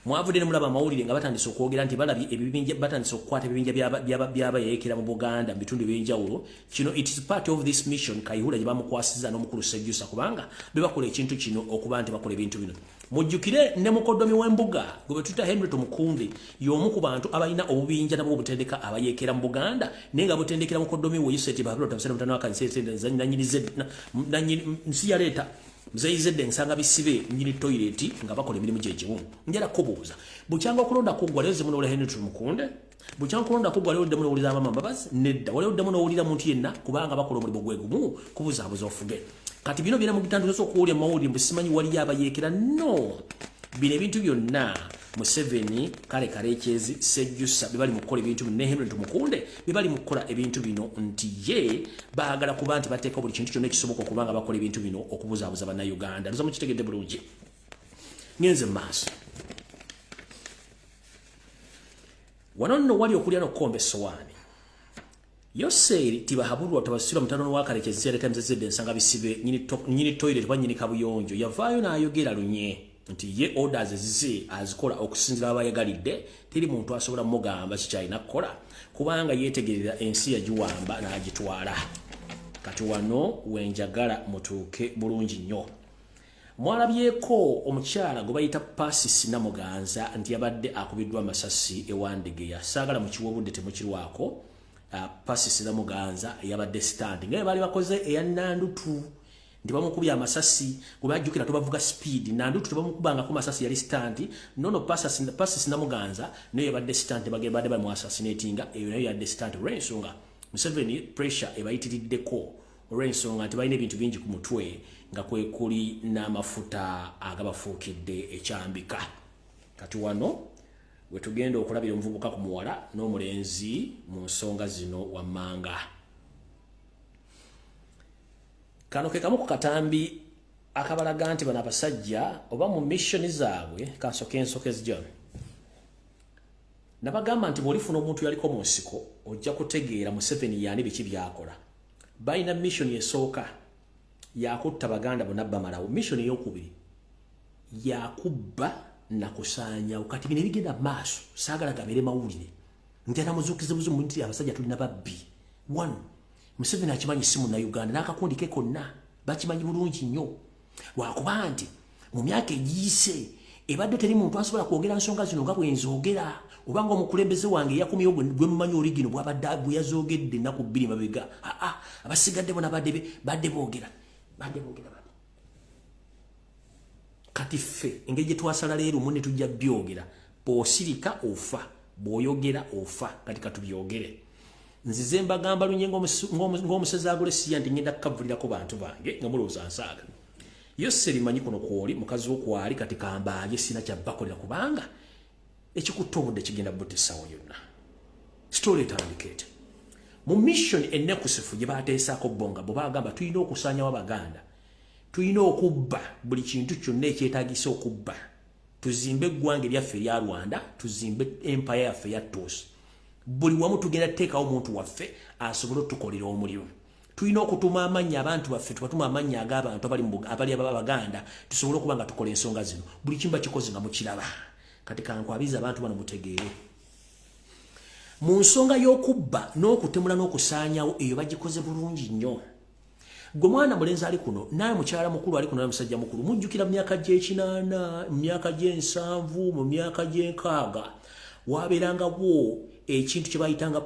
[SPEAKER 1] Mwavudde ne mulaba amawulire nga batandise okwogera nti balabye ebibinja batandise okukwata ebibinja by'abayeekera mu Buganda mu bitundu eby'enjawulo. Kino it is part of this mission Kayihura gye bamukwasizza n'omukulu Sejjusa kubanga be bakola ekintu kino okuba nti bakola ebintu bino. Mujjukire ne mukoddomi w'embuga gwe tuyita Henry Tumukunde y'omu ku bantu abalina obubinja nabwo obutendeka abayeekera mu Buganda naye nga butendekera mukoddomi we Yoseti babula otabasala mutano wa Karekyezi nsi yaleeta muzeyizedde nsanga bisibe nnyini toyireti nga bakola emirimu gyegimu. Njala kubuuza bukyanga okulonda kuggwa leero zimu n'owulira Henry Tumukunde bukyanga okulonda kuggwa leero ddemu n'owulira Amama Mbabazi nedda waleero ddemu n'owulira muntu yenna kubanga bakola omulimu gwe gumu kubuzaabuza ofuge. Kati bino bira mu bitandikiro okuwulira mawulire mbu simanyi waliyo abayeekera no bino ebintu byonna Museveni Karekyezi Sejjusa bye bali mu kukola ebintu bino ne Henry Tumukunde bye bali mu kukola ebintu bino nti ye baagala kuba nti bateeka buli kintu kyonna ekisoboka okubanga bakola ebintu bino okubuzaabuza bannayuganda. Ndoza mukitegedde bulungi. Ngenze mu maaso wano nno wali okulya n'okukomba essowaani Yoseri tibahabulwa otabasira mutano wa Karekyezi yaleta muzezedde ensanga bisibe nnyini toilet wa nnyini kabuyonjo yavaayo n'ayogera lunye nti ye orders zize azikola okusinzira abayagalidde teri muntu asobola mugamba kikyalina kukola kubanga yeetegerera ensi yagiwamba n'agitwala. Kati wano wenjagala mutuuke bulungi nnyo. Mwalabyeko omukyala gwe bayita Pasisi Namuganza nti yabadde akubiddwa amasasi ewandegeya saagala mu kiwobudde temukirwako. Pasisi Namuganza yabadde stand ngaye bali bakoze eya Nandutu ndi bamukubya amasasi kubajjukira tubavuga speed Nandutu tubamukubanga ku masasi yali stand nono Pasisi Namuganza naye yabadde stand bagenda bali mu assassinatinga eyo nayo yabadde stand olw'ensonga Museveni pressure ebayitiriddeko olw'ensonga nti balina ebintu bingi ku mutwe nga kwe kuli n'amafuta agabafuukidde ekyambika. Kati wano wetugenda okulabira omuvubuka ku muwala n'omulenzi mu nsonga zino wammanga. Kano ke kamu ku katambi akabalaga nti bano abasajja oba mu missioni zaabwe kansokensokezi John nabagamba nti bw'olifuna omuntu yaliko mu nsiko ojja kutegeera Museveni yaani biki byakola. Balina missioni esooka yakutta Baganda bonna bamalawo. Missioni ey'okubiri yakubba nakusaanya kati bino ebigenda maaso saagala gabeere mawulire njala muzuukize buzimu nti abasajja tulina babbi. One, Museveni akimanyi simu na Uganda n'akakundi ke konna bakimanyi bulungi nnyo lwakuba nti mu myaka egiyise ebadde teri muntu asobola kwogera nsonga zino nga bwenzogera obanga omukulembeze wange yakumyeyo gwe mumanyi oligino bwabadde bwe yazoogedde ennaku bbiri mabega abasigadde bona badde boogera kati ffe engeri gye twasala leero mu ne tujja byogera bw'osirika ofa bw'oyogera ofa kati katubyogere. Nzize mbagamba lunye ng'omusezi agole siya nti ngenda kukavulirako bantu bange nga mulowooza nsaaga. Yoseri manyi kuno kwoli mukazi wo kwali kati kambaaye sina kyabbakolera kubanga ekikutta obudde kigenda butessawo yonna. Story etandikeete mu mission ennekusifu gye baateesaako bonga bwe bagamba tulina okusaanyawo Abaganda tulina okubba buli kintu kyonna ekyetaagisa okubba tuzimbe eggwanga eryaffe erya Rwanda tuzimbe empire yaffe ya Tosi buli wamu tugenda teekawo omuntu waffe asobole otukolera omulimu. Tulina okutuma amanya abantu baffe tubatuma amanya ag'abantu abali Abaganda tusobole okuba nga tukola ensonga zino buli kimba kikoze nga mukiraba kati kankwabiza abantu bano mutegeere mu nsonga y'okubba n'okutemula n'okusaanyawo eyo bagikoze bulungi nnyo gwe mwana mulenzi ali kuno naye mukyala mukulu ali kuno musajja mukulu mujjukira mu myaka gy'ekinaana mu myaka gy'ensanvu mu myaka gy'enkaaga wabeerangawo ekintu kye bayitanga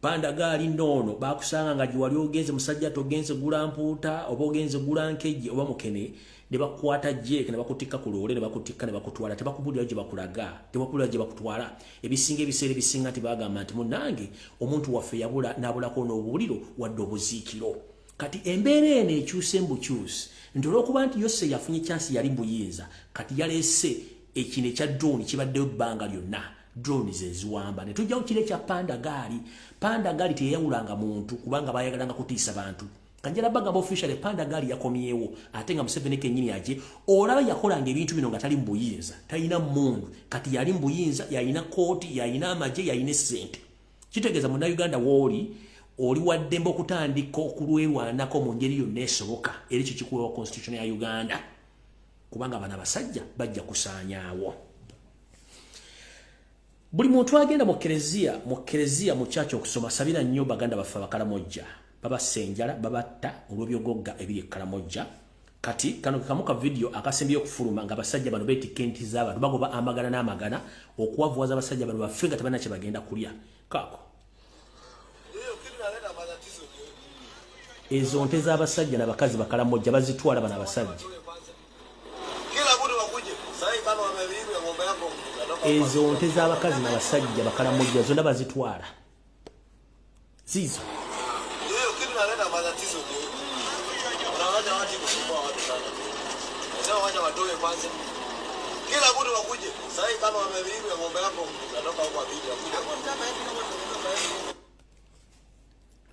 [SPEAKER 1] pandagaali noono bakusanga nga giwali ogenze musajja togenze gula mpuuta oba ogenze gula nkejje oba mukene ne bakwata jeke ne bakutikka ku loole ne bakutikka ne bakutwala tebakubulira gye bakulaga tebakubulira gye bakutwala ebisinga ebiseera ebisinga tibagamba nti munnange omuntu waffe yabula n'abulako n'obuliro wadde obuziikiro kati embeera eno ekyuse mbukyusi nti olw'okuba nti Yose yafunye chansi yali buyinza kati yaleese ekino ekya drone kibaddeyo ebbanga lyonna drone zeziwamba ne tujja kukire kya pandagaali teyawulanga muntu kubanga bayagalanga kutiisa bantu kanjala bagamba officially pandagaali yakomyewo ate nga Museveni kennyini aje olaba yakolanga ebintu bino nga tali mbuyinza talina mundu kati yali mbuyinza yalina kooti yalina amaje yalina essente kitegeeza Munnayuganda wooli oli waddembe okutandika okulwerwanako mu ngeri yonna esoboka era ekyo kikuwewa constitution ya Uganda kubanga bana Abasajja bajja kusaanyaawo buli muntu agenda mu kereziya mu kyaki okusoma sabira nnyo Baganda baffe Abakalamojja babasenjala babatta olw'ebyogogga ebiri Kalamojja kati kano kamuka video akasembye okufuluma nga Abasajja bano beetikka enti z'abantu bagoba amagana n'amagana okuwavuwaza Abasajja bano baffe nga tebalina kye bagenda kulya kaako ezo nte z'Abasajja n'abakazi Bakalamojja bazitwala bano Abasajja ezo nte z'abakazi n'abasajja Bakalamojja zonna bazitwala zizo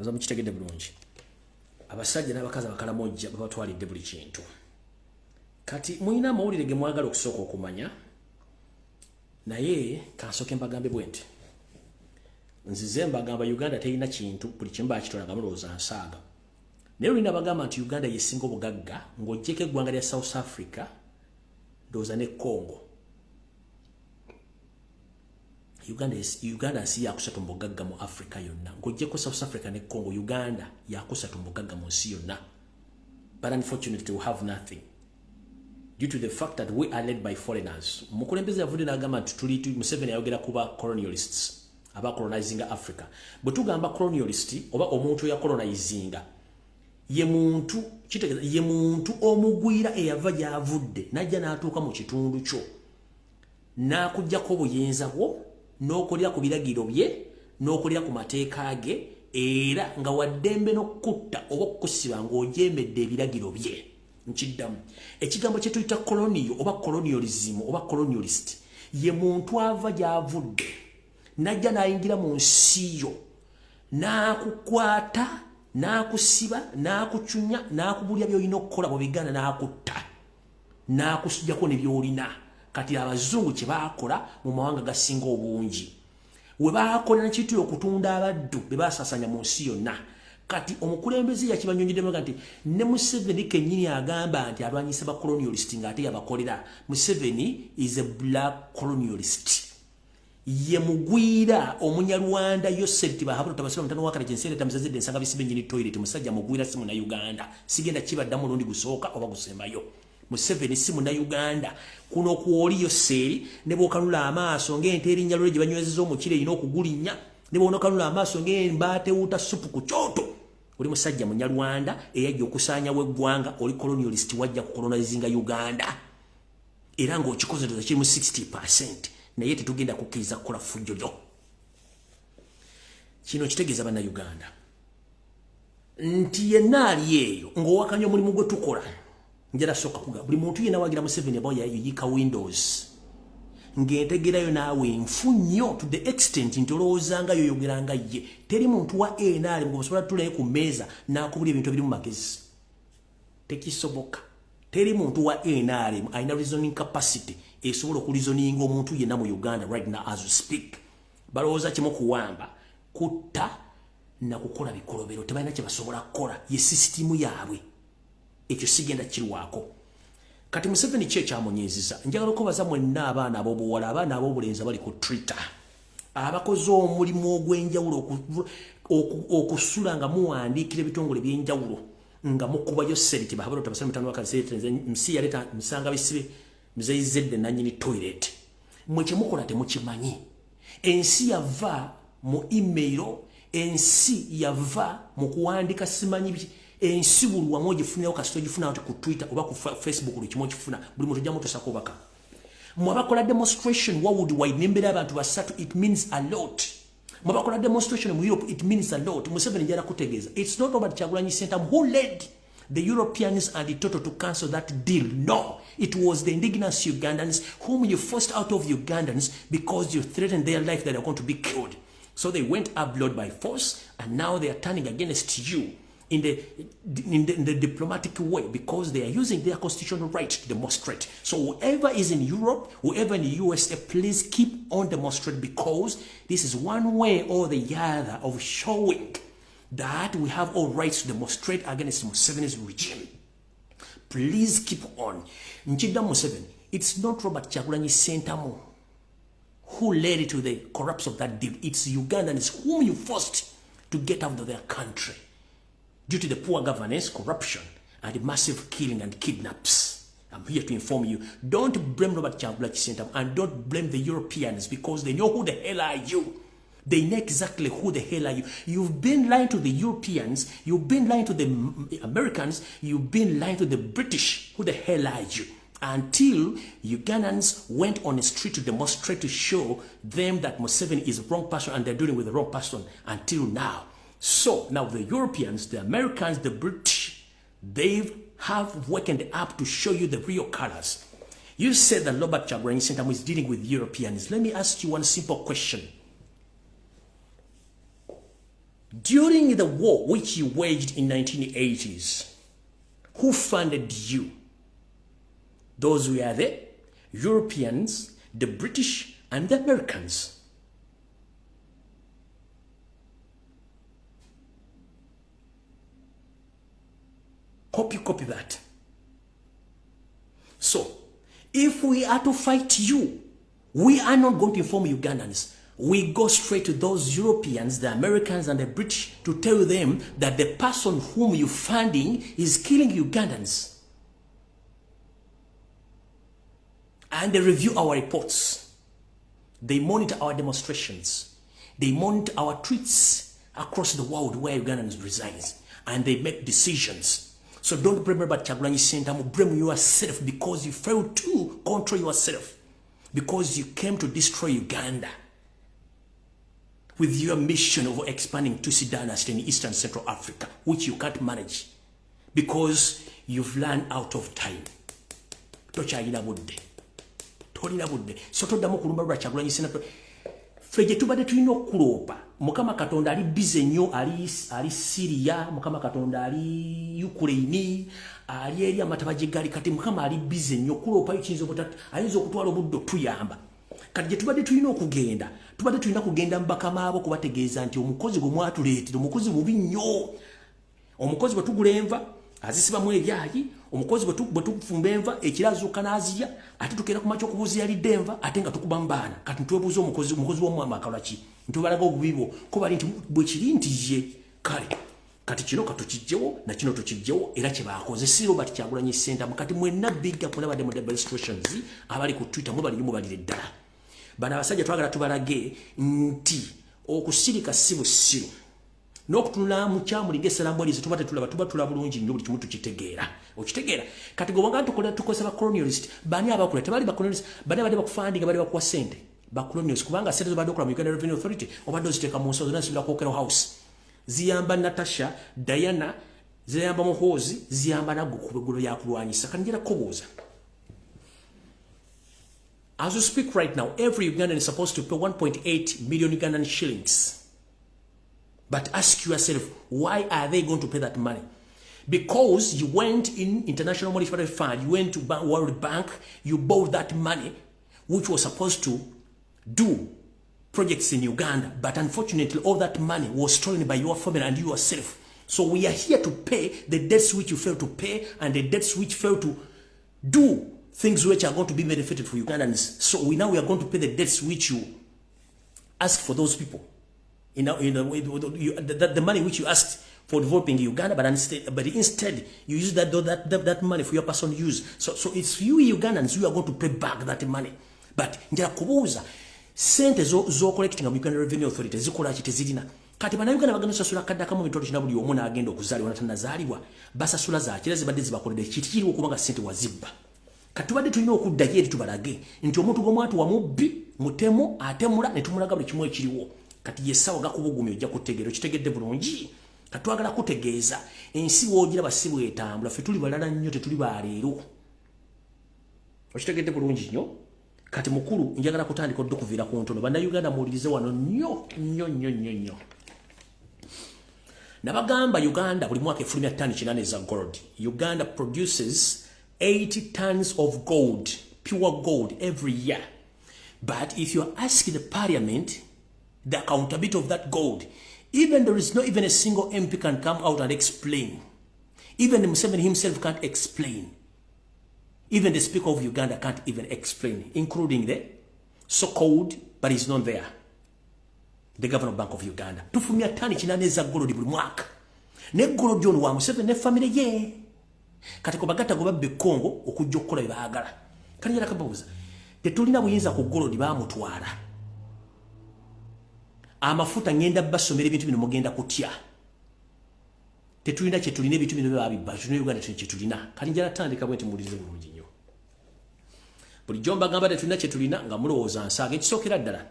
[SPEAKER 1] oza mukitegedde bulungi abasajja n'abakazi Bakalamojja babatwalidde buli kintu kati muyina amawulire ge mwagala okusooka okumanya naye kansoke mbagambe bwenti nzize mbagamba Uganda terina kintu buli kimu bakitwala nga mulowooza nsaaga naye olina bagamba nti Uganda yesinga obugagga ng'oggyeko eggwanga lya South Africa ndowooza ne Congo Uganda nsi yakusatu mu bugagga mu Africa yonna ng'oggyeko South Africa ne Congo Uganda yakusatu mu bugagga mu nsi yonna but unfortunately we have nothing due to the fact that we are led by foreigners. Mukulembeze yavudde n'agamba nti tuli Museveni ayogera kuba colonialists aba colonizing Africa. Bwe tugamba colonialist oba omuntu ya colonizinga ye muntu kitegeeza ye muntu omugwira eyava gy'avudde najja n'atuuka mu kitundu kyo n'akuggyako obuyinza bwo n'okolera ku biragiro bye n'okolera ku mateeka ge era nga waddembe n'okutta oba okukusiba ng'ojeemedde ebiragiro bye. Nchiddamu ekigambo kye tuyita colonial oba colonialism oba colonialist ye muntu ava gy'avudde najja n'ayingira mu nsi yo n'akukwata n'akusiba n'akucunya n'akubulya by'olina okukola mu Biganda n'akutta n'akusujjako ne by'olina kati abazungu kye baakola mu mawanga gasinga obungi we baakola n'ekituuyo okutunda abaddu be baasasanya mu nsi yonna kati omukulembeze yakibanyonyeddemu nti ne Museveni kennyini agamba nti alwanyisa ba colonialist ng'ate yabakolera. Museveni is a black colonialist ye mugwira omunyarwanda Yose tibahabula tabasira mutano wakati jensere tamzazide nsanga bisibe nyini toilet musajja mugwira simu na Uganda sigenda kibaddamu lundi gusooka oba gusembayo. Museveni simu na Uganda kuno kuoli Yose ne bokanula amaaso ng'ente erinnya lole gye banywezeza omukire ino okugulinya ne bonokanula amaaso ng'embate uta supu ku kyoto. Oli musajja munyarwanda eyajja okusaanya w'eggwanga oli colonialist wajja kukolonizinga Uganda era ng'okikoze ndoza kiri mu 60% naye tetugenda kukkiriza kukola fujjo lyo. Kino kitegeeza banna Uganda nti yenna ali eyo ng'owakanya omulimu gwe tukola njala sooka kuga buli muntu yenna wagira Museveni aba yayika Windows ng'entegerayo naawe nfu nnyo to the extent nti olowoozanga yoyogeranga ye teri muntu wa NRM ng'osobola tutulayo ku mmeeza n'akubula ebintu ebiri mu magezi tekisoboka. Teri muntu wa NRM alina reasoning capacity esobola okulizoninga omuntu yenna mu Uganda right now as we speak. Balowooza kimu kuwamba kutta na kukola bikolobero tebalina kye basobola kukola ye system yaabwe ekyo sigenda kirwako kati Museveni kye kyamunyiiziza njagala okubaza mwenna abaana ab'obuwala abaana ab'obulenzi bali ku Twitter abakoze omulimu ogw'enjawulo okusula nga muwandiikira ebitongole by'enjawulo nga mukubayo seriti bahabalo tabasala mutano wakazeetenze msi yaleta msanga bisibe mzeyizedde nanyini toilet mwe kye mukola temukimanyi ensi yava mu email ensi yava mu kuwandika simanyi ensi buli wamu ogifunirawo kasito ogifuna ku Twitter oba ku Facebook buli kimu okifuna buli muntu ojjamu tosako baka mwabakola demonstration wawudi wainembera abantu basatu it means a lot mwabakola demonstration mu Europe it means a lot Museveni njala kutegeeza it's not about Kyagulanyi Ssentamu who led the Europeans and the Toto to cancel that deal. No, it was the indigenous Ugandans whom you forced out of Ugandans because you threatened their life that they are going to be killed. So they went abroad by force and now they are turning against you in the diplomatic way because they are using their constitutional right to demonstrate. So whoever is in Europe, whoever in the USA, please keep on demonstrating because this is one way or the other of showing that we have all rights to demonstrate against Museveni's regime. Please keep on. Njida Museveni, it's not Robert Kyagulanyi Ssentamu who led to the corruption of that deal. It's Ugandans whom you forced to get out of their country due to the poor governance, corruption, and massive killing and kidnaps. I'm here to inform you. Don't blame Robert Kyagulanyi Ssentamu and don't blame the Europeans because they know who the hell are you. They know exactly who the hell are you. You've been lying to the Europeans. You've been lying to the Americans. You've been lying to the British. Who the hell are you? Until Ugandans went on the street to demonstrate to show them that Museveni is the wrong person and they're dealing with the wrong person until now. So now the Europeans, the Americans, the British, they have wakened up to show you the real colors. You said that Robert Kyagulanyi Ssentamu is dealing with Europeans. Let me ask you one simple question. During the war which you waged in 1980s, who funded you? Those were the Europeans, the British, and the Americans. Hope you copy that. So, if we are to fight you, we are not going to inform Ugandans. We go straight to those Europeans, the Americans, and the British to tell them that the person whom you're funding is killing Ugandans. And they review our reports. They monitor our demonstrations. They monitor our tweets across the world where Ugandans reside. And they make decisions. So don't blame about Kyagulanyi Ssentamu. Blame yourself because you failed to control yourself. Because you came to destroy Uganda. With your mission of expanding Tutsi dynasty in Eastern Central Africa, which you can't manage because you've run out of time. Tokyalina budde. Tolina budde. So toddamu kulumba lwa Kyagulanyi Ssentamu. Ffe gye tubadde tulina okuloopa. Mukama Katonda ali busy nnyo, ali Syria, Mukama Katonda ali Ukraine, ali eri amataba gye gali kati Mukama ali busy nnyo okuloopa ayinza okutwala obudde tuyamba. Kati gye tubadde tulina okugenda. Tubadde tulina kugenda mbakama abo kubategeeza nti omukozi gwe mwatuleetera omukozi mubi nnyo. Omukozi bwe tugula enva azisibamu ebyayi, omukozi bwe tufumba enva ekirazuuka n'azirya ate tukeera ku makya okubuuza yalidde enva ate nga tukuba mu baana. Kati twebuuza omukozi w'omwami akola ki? Ntubalaga obubi bwo ko bali nti bwe kiri nti ye kale kati kino katukijjewo na kino tukijjewo era kye baakoze si Robert Kyagulanyi Ssentamu. Kati mwenna bigga kulabadde mu demonstrations abali ku Twitter mwe balire ddala. Bana abasajja twagala tubalage nti okusirika si busiru n'okutunula mu kyamulinga essalambwalizo tuba tetulaba bulungi nnyo buli kimu tukitegeera. Okitegeera kati gobanga tukosa ba colonialist bani abakula tebali ba colonialist bani abadde bakufandinga bali bakuwa ssente ba colonialist kubanga ssente zibadde okola mu Uganda Revenue Authority obadde oziteeka mu nsozi nasibira ku Okero House ziyamba Natasha Diana ziyamba Muhoozi ziyamba naggo ku bigulu yakulwanyisa. Kati njera kubuuza as we speak right now, every Ugandan is supposed to pay 1.8 million Ugandan shillings. But ask yourself, why are they going to pay that money? Because you went in International Monetary Fund, you went to World Bank, you borrowed that money, which was supposed to do projects in Uganda, but unfortunately all that money was stolen by your family and yourself. So we are here to pay the debts which you failed to pay and the debts which failed to do things which are going to be benefited for Ugandans. So we are going to pay the debts which you asked for those people. The money which you asked for developing Uganda, but instead you use that money for your personal use. So it's you Ugandans who are going to pay back that money. But njala kubuuza sente zo collecting Uganda Revenue Authority zikola kitezirina. Kati bana Uganda bagano sasula kadda kama mitoto kinabuli omuna agenda okuzaliwa natanazaliwa basasula za kireze badde zibakolede kitiri okubanga sente wazibba. Kati badde tulina okudda yeri tubalage nti omuntu gomwatu wa mubbi mutemo atemula ne tumulaga buli kimwe kiriwo. Kati yesawa gakubugumya ojja kutegeera kitegedde bulungi. Katwagala kutegeeza ensi wogira basibu etambula fe tuli balala nnyo tetuli baleero. Okitegedde bulungi nnyo. Kati mukulu njagala kutandika okuviira ku ntono banda Uganda muwulirize wano nnyo. Nabagamba Uganda buli mwaka efulumya ttani 8 za gold. Uganda produces 80 tons of gold, pure gold every year. But if you ask the parliament the accountability of that gold, even there is not even a single MP can come out and explain. Even Museveni himself can't explain. Even the Speaker of Uganda can't even explain, including the so-called, but he's not there, the Governor Bank of Uganda. Tufumia tani 8 za gold buli mwaka. Ne gold John wa Museveni ne family ye. Kati ko bagata goba Kongo okujja okukola byagala. Kali yala kabuza. Tetulina buyinza ku gold ba mutwala. Amafuta ngenda basomera ebintu bino mugenda kutya. Tetulina kyetulina ebintu bino babibba. Tulina Uganda kyetulina. Kali njala tandika bwenti mulize bulungi nnyo. Buli jomba gamba tetulina kyetulina nga mulowooza nsaaga ekisookera ddala.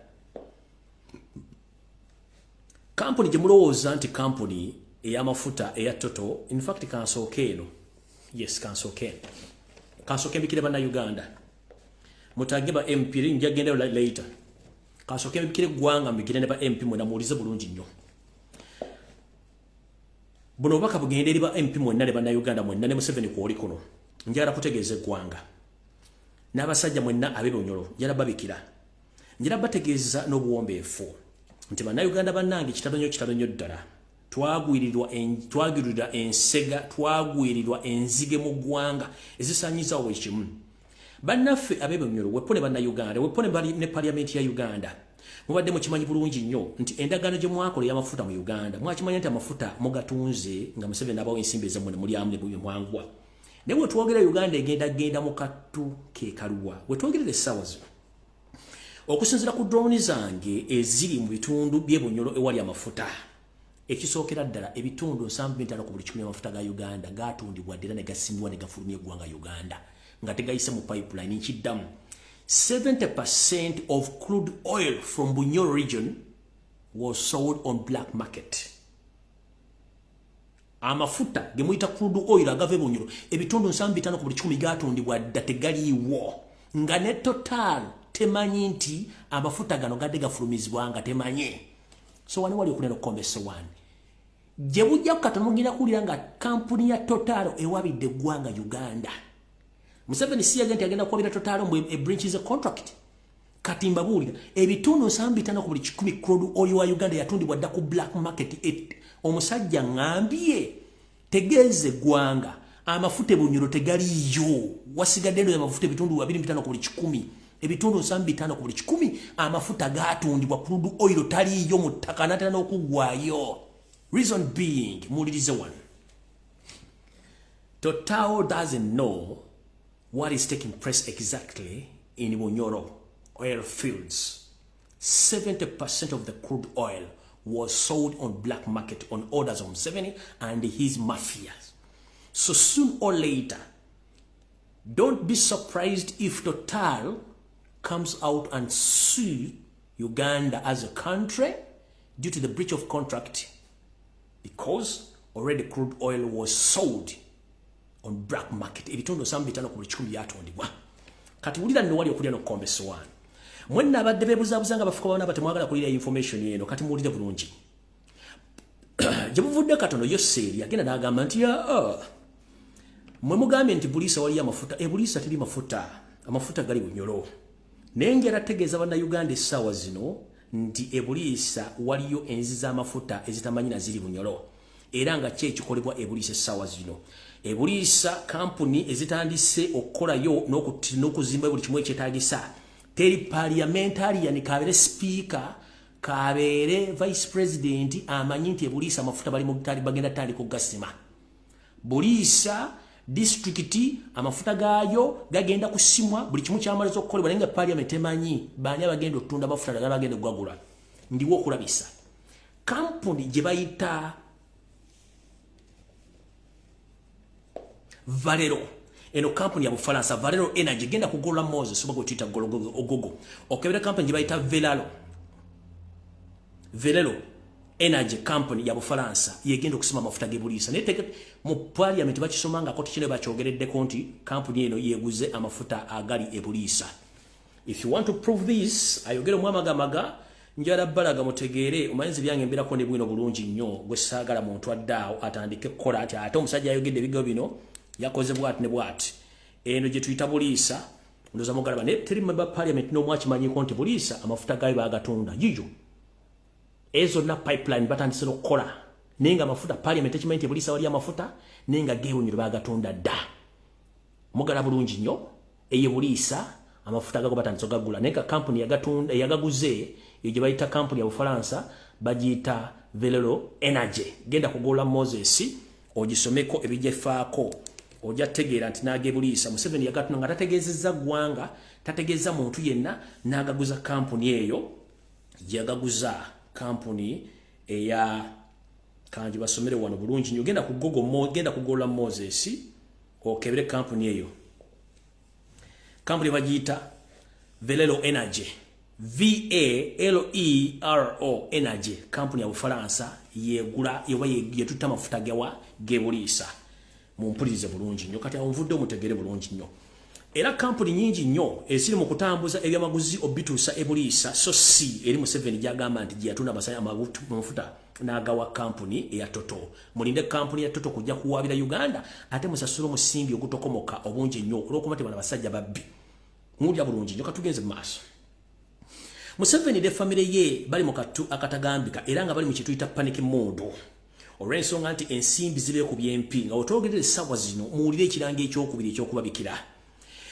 [SPEAKER 1] Kampuni gye mulowooza nti kampuni ey'amafuta eya Total, in fact kansooke eno. Yes, kansooke mbikire banna Uganda. Mutage ba MP nja genda later. Kansooke mbikire gwanga mbikire ne ba MP mwena muwulize bulungi nnyo. Buno baka bugende eri ba MP mwena ne banna Uganda mwena ne Museveni kwoli kuno. Njala kutegeeze gwanga. N'abasajja mwena abebonyolo njala babikira. Njala bategeeza n'obuwombeefu. Nti banna Uganda bannange kitadonyo ddala. Twagwirirwa ensega, twagwirirwa enzige mu ggwanga ezisanyiza obwe kimu. Bannaffe abebonyolo wepone banna Uganda, wepone ne parliament ya Uganda. Mubadde mukimanyi bulungi nnyo nti endagaano gye mwakola y'amafuta mu Uganda mwakimanya nti amafuta mugatunze nga Museveni abawo ensimbi ezammwe ne mulyamu ne bwe mwangwa. Naye bwe twogera Uganda egenda mu kattu ke kaluwa. Bwe twogerera essaawa zino okusinziira ku drone zange eziri mu bitundu by'ebonyolo ewali amafuta, ekisookera ddala ebitundu 75 ku buli 100 amafuta ga Uganda gaatundibwa ddala ne gasimbibwa ne gafulumya eggwanga Uganda nga tegayise mu pipeline nkiddamu. 70% of crude oil from Bunyoro region was sold on black market. Amafuta gemuyita crude oil agave Bunyoro ebitundu 75 ku buli 100 gaatundibwa dda tegaliiwo nga ne Total temanyi nti amafuta gano gadde gafulumizibwa nga temanyi. So wani wali okunena okukombesa wani gye bujja kukatono mugenda kuwulira nga kampuni ya Total ewabidde eggwanga Uganda. Museveni si agenti agenda kuwabira Total mbu breaches a contract. Kati mbabuulira ebitundu 75 ku buli 100 crude oil wa Uganda yatundibwa dda ku black market. Omusajja ngambye tegeeze eggwanga amafuta Bunyoro tegaliyo, wasigadde ndo amafuta ebitundu 25 ku buli 100. Ebitundu 75 ku buli 100 amafuta gatundibwa crude oil taliyo mu ttaka natera n'okugwayo. Reason being, mulirize one, Total doesn't know what is taking place exactly in Bunyoro oil fields. 70% of the crude oil was sold on black market on orders of Museveni and his mafias. So soon or later, don't be surprised if Total comes out and sue Uganda as a country due to the breach of contract, because already crude oil was sold on black market. Ebitondo 75 ku buli 100 byatondibwa. Kati wulira nno wali okulya n'okukombesa wano. Mwenna abadde beebuzabuzanga bafuka bana batemwagala kulira information eno. Kati muwulire bulungi. Gye muvudde katono yo seeri agenda n'agamba nti mwe mugambye nti Buliisa wali amafuta. Buliisa teri mafuta. Amafuta gali Bunyoro. Naye ngera tegeeza banna Uganda essaawa zino nti ebulisa waliyo enzi z'amafuta ezitamanyina ziri bunyolo era nga kye kikolebwa ebulisa essaawa zino ebulisa kampuni ezitandise okukolayo n'okuzimba buli kimu ekyetaagisa teri parliamentarian kabere speaker kabere vice president amanyi nti ebulisa amafuta bali mu bitali bagenda tali ku gasima bulisa district amafuta gayo gagenda kusimwa buli kimu kyamaliza okukolebwa naye nga parliament emanyi bani abagenda okutunda amafuta dagala bagenda okugagula ndiwo okulabisa kampuni gye bayita Valero eno kampuni ya Bufaransa Valero Energy genda kugula Moses subago twita ogogo okebera kampuni gye bayita Valero Energy company ya Bufaransa yegenda okusima amafuta gebulisa neteke mu parliament bakisomanga ko tikine bakyogeredde konti company eno yeguze amafuta agali ebulisa. If you want to prove this ayogere mu amagamaga njala balaga mutegeere omanzi byange mbira ko ne bwino bulungi nnyo gwe saagala muntu addaawo atandike kola ate omusajja ayogedde bigo bino yakoze bwat ne bwat eno gye tuyita bulisa ndoza mugalaba ne teri member parliament no mwakimanyi konti bulisa amafuta gayo bagatunda yiyo ezo na pipeline batandise okukola nenga amafuta parliament ekimanyi nti bulisa wali amafuta nenga gewunyiro bagatunda dda mugala bulungi nnyo eye bulisa amafuta gago batandise okugagula nenga company yagatunda yagaguze gye bayita company ya Bufaransa bagiyita Valero Energy genda kugula Moses ogisomeko ebijefaako ojja tegeera nti nagebulisa Museveni yagatuna nga tategezeza gwanga tategeza muntu yenna nagaguza company eyo yagaguza company eya kanji basomere wano bulungi nnyo genda kugogo genda kugola Moses okebere company eyo company bagiyita Valero Energy VALERO Energy company ya Bufaransa yegula yewa yetuta mafuta gewa gebulisa mumpulirize bulungi nnyo kati awunvudde omutegere bulungi nnyo era company nyingi nnyo eziri mu kutambuza ebyamaguzi obituusa ebulisa so si eri Museveni gyagamba nti gyatunda amasaya amafuta n'agawa company eya Toto mulinde company ya Toto kujja kuwabira Uganda ate musasula omusimbi ogutokomoka obungi nnyo olw'okuba tebana basajja babbi mulya bulungi nnyo katugenze mu maaso Museveni de family ye bali mu katu akatagambika era nga bali mu kituyita panic mode olw'ensonga nti ensimbi ziri ku byempi nga otwogerere essawa zino muwulire ekiranga ekyokubiri ekyokubabikira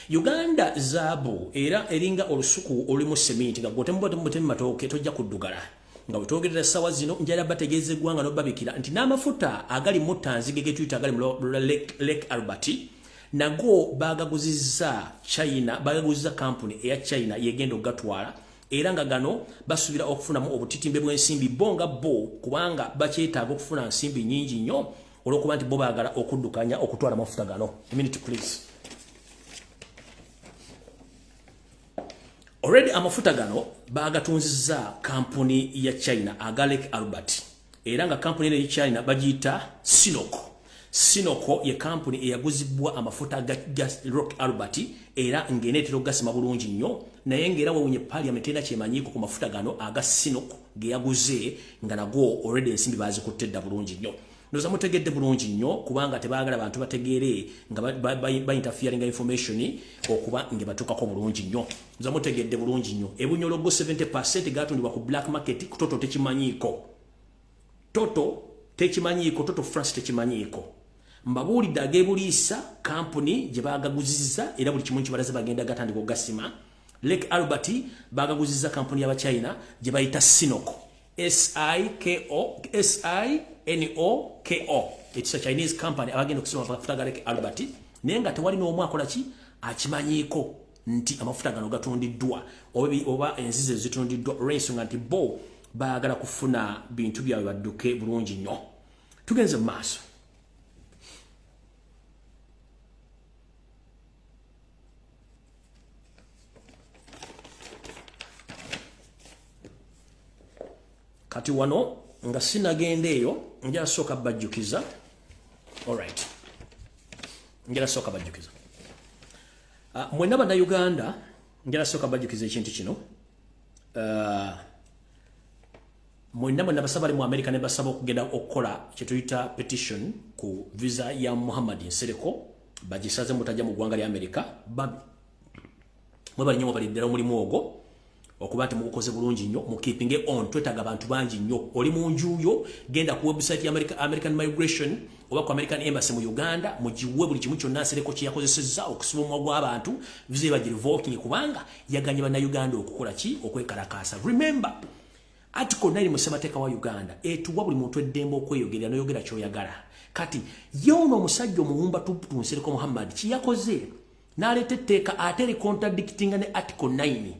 [SPEAKER 1] Uganda zaabu era eringa olusuku olimu sementi nga gwotemubotemu matooke tojja kuddugala nga otwogerere essawa zino njala bategeezebwa nga n'obabikira nti n'amafuta agali mu Tanzige getuyita agali mu Lake Albert nago bagaguzizza China bagaguzizza company eya China yegenda ogatwala era nga gano basubira okufunamu obutitimbe bw'ensimbi bonga bo kubanga bakyetaaga okufuna nsimbi nyingi nnyo olw'okuba nti bo baagala okuddukanya okutwala amafuta gano. A minute please. Already amafuta gano bagatunzizza kampuni ya China aga Lake Albert era nga kampuni ya China bagiyita Sinoko ye kampuni eyaguzibwa amafuta ga Lake Albert era ngenetero gasima bulungi nnyo naye ngera wawunye parliament ena kyemanyiko ku mafuta gano aga Sinoko ge yaguze nga nago already ensimbi bazikuttedda bulungi nnyo ndoza mutegedde bulungi nnyo kubanga tebaagala abantu bategeere nga ba interfering information okuba nge batukako bulungi nnyo ndoza mutegedde bulungi nnyo ebunyologo 70% gatundibwa ku black market Toto tekimanyiko Toto France tekimanyiko mbabulidde agebulisa company gye bagaguzizza era buli kimu kibalaze bagenda gatandika ogasima Lake Albert bagaguzizza company ya China gye bayita Sinoko SINOKO it's a Chinese company abagenda okusima amafuta ga Lake Albert naye nga tewali n'omu akola ki akimanyiko nti amafuta gano gatundiddwa oba enzize zitundiddwa olw'ensonga nti bo baagala kufuna bintu byabwe badduke bulungi nnyo tugenze mu maaso. Kati wano nga sinagenda eyo njala sooka bajjukiza. Alright. Njala sooka bajjukiza. Mwenna bana Uganda njala sooka bajjukiza ekintu kino. Mwenna basaba ali mu America ne basaba okugenda okukola kye tuyita petition ku visa ya Muhammad Nsereko bagisaze mutajja mu ggwanga lya America. Mwe bali nnyo baliddira omulimu ogwo okubati mukoze bulungi nnyo mukipinge on twetaga abantu bangi nnyo oli mu njuyo genda ku website ya American Migration oba ku American Embassy mu Uganda mujiwe buli kimu kyonna asereko kiyakozesezza okusubumwa gw'abantu vize bagiri voting kubanga yaganye bana Uganda okukola ki okwekalakasa. Remember article 9 mu Ssemateeka wa Uganda etuwa buli muntu eddembe okweyogerera n'oyogera ky'oyagala. Kati yono omusajja omuwumba Tunsereko Muhammad kiyakoze n'aleeta etteeka ate eri contradicting ne article 9.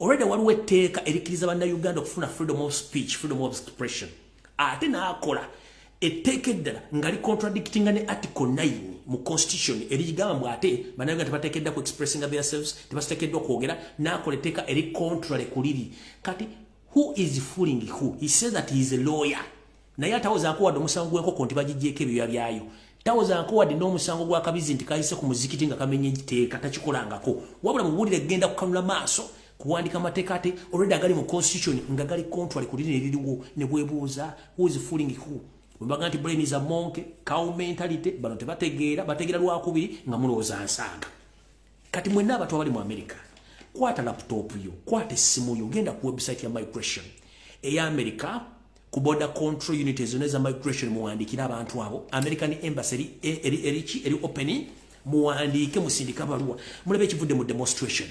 [SPEAKER 1] Already waliwo etteeka erikiriza banna Uganda okufuna freedom of speech, freedom of expression. Ate n'akola etteeka eddala ngali contradicting ne article 9 mu constitution erigamba mbu ate banna Uganda tebateekeddwa ku expressing themselves, tebateekeddwa kwogera, n'akola etteeka eri contrary kuliri. Kati who is fooling who? He says that he is a lawyer. Naye atawoza akuwadde omusango gw'enkoko nti bagijjeeko ebyoya byayo. Tawoza akuwadde n'omusango gwa kabizi nti kayise ku muzikiti nga kamenye ekiteeka takikolangako. Wabula mubuulire genda kukanula maaso kuwandika amateeka ate already agali mu constitution nga gali contrary ku liri eririwo ne bwebuuza who is fooling who? Bwembaga nti brain is a monkey, cow mentality, bano bategeera lwakubiri nga mulowooza nsaaga. Kati mwenna abantu abali mu America, kwata laptop yo, kwata essimu yo, genda ku website ya migration eya America ku border control units zoneza migration muwandikira abantu abo. American Embassy eri opening muwandike musindika baluwa mulebe ekivudde mu demonstration.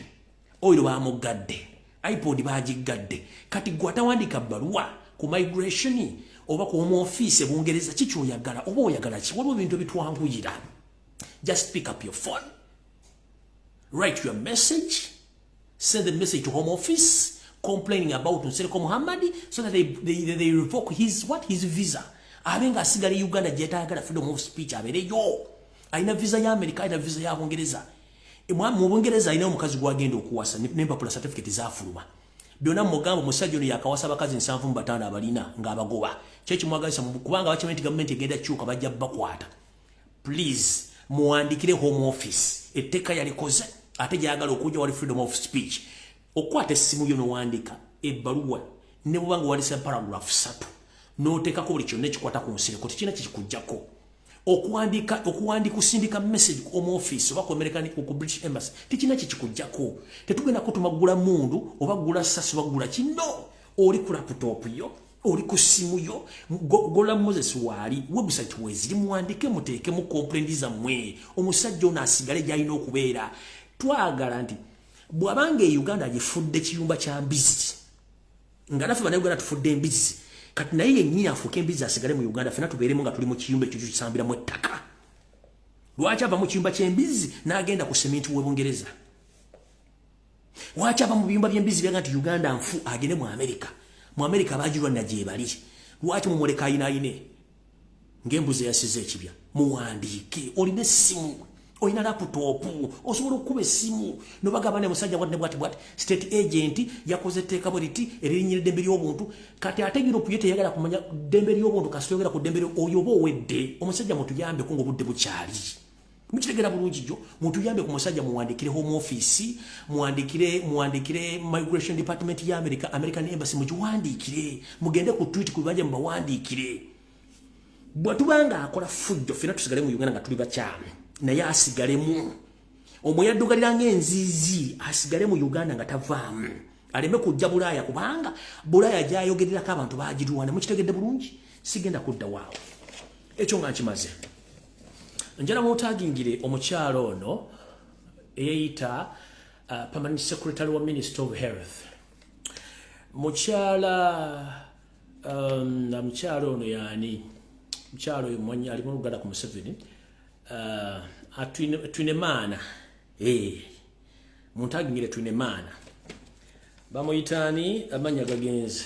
[SPEAKER 1] Oilo bamugadde, iPod bagigadde. Kati gwatawandika baluwa ku migration oba ku Home Office Bungereza kikyoyagala oba oyagala ki? Waliwo bintu bitwanguyira. Just pick up your phone, write your message, send the message to Home Office complaining about Tunsereko Muhammad so that they revoke his visa. Abenga asigale Uganda jetagala freedom of speech abereyo. Aina visa ya America, aina visa ya Bungereza. Mu Bungereza aina omukazi gwagenda okuwasa n'empapula certificate zafuluma. Byonna mugambo musajja ono yakawasa bakazi 7 abalina ng'abagoba. Kyeki mwagalisa kubanga bakimenti government egenda kyuka bajja bakwata. Please muwandikire Home Office etteeka yalikoze ate gyagala okujja wali freedom of speech. Okwata essimu yo n'owandika ebbaluwa ne bubanga walisa paragraph 3 n'oteekako buli kyonna ekikwata ku Nsereko tekirina kikujjako. Okuwandika kusindika message ku Home Office oba ku American ku British Embassy tekirina kikujjako. Tetugenda kutumagula mundu oba gula sasi bagula kino. Oli ku laptop yo, oli ku simu yo, gola Moses wali website weziri muwandike muteeke mu complaint zammwe. Omusajja ono asigale gy'alina okubeera. Twagala nti bw'abanga Uganda agifudde kiyumba kya mbizi nga naffe bannayuganda tufudde embizi, kati naye yennyini afuuke embizi asigale mu Uganda ffenna tubeeremu nga tuli mu kiyumba ekyo kisambiramu ettaka. Lwaki ava mu kiyumba ky'embizi n'agenda ku seminti w'e Bungereza? Lwaki ava mu biyumba by'embizi byaga nti Uganda nfu agende mu America? Mu America baagirwanna gye bali. Lwaki mumuleka ayinaayine ng'embuzi eyasize ekibya? Muwandiike. Olina essimu, olina laptop, osobola okukuba essimu n'obagabane musajja bwati state agent yakoze etteeka bwe liti eririnnyira eddembe ly'obuntu. Kati ate Europe ye teyagala kumanya ddembe ly'obuntu kasita oyogera ku ddembe oyo oba owedde. Omusajja mutuyambeko ng'obudde bukyali. Mukitegera bulungi jjo, mutuyambe ku musajja muwandikire Home Office, muwandikire Migration Department ya American Embassy mugiwandikire. Mugende ku tweet ku bajja mubawandikire. Bwatubanga akola fujjo ffenna tusigale mu Uganda nga tuli bakyame. Naye asigalemu omweyaddugalira ng'enzizi asigale mu Uganda nga tavaamu aleme kujja Bulaaya kubanga Bulaaya gy'ayogererako abantu baagirwana. Mukitegedde bulungi, sigenda kudda waawo ekyo nga nkimaze. Njala mwotagingire omukyalo ono eyeyita Permanent Secretary wa Minister of Health. Mukyalo ono yaani mukyalo oyo mwanyi ali mu Uganda ku Museveni. Atwinemana muntagingire Twinemana bamuyitani amanya gagenze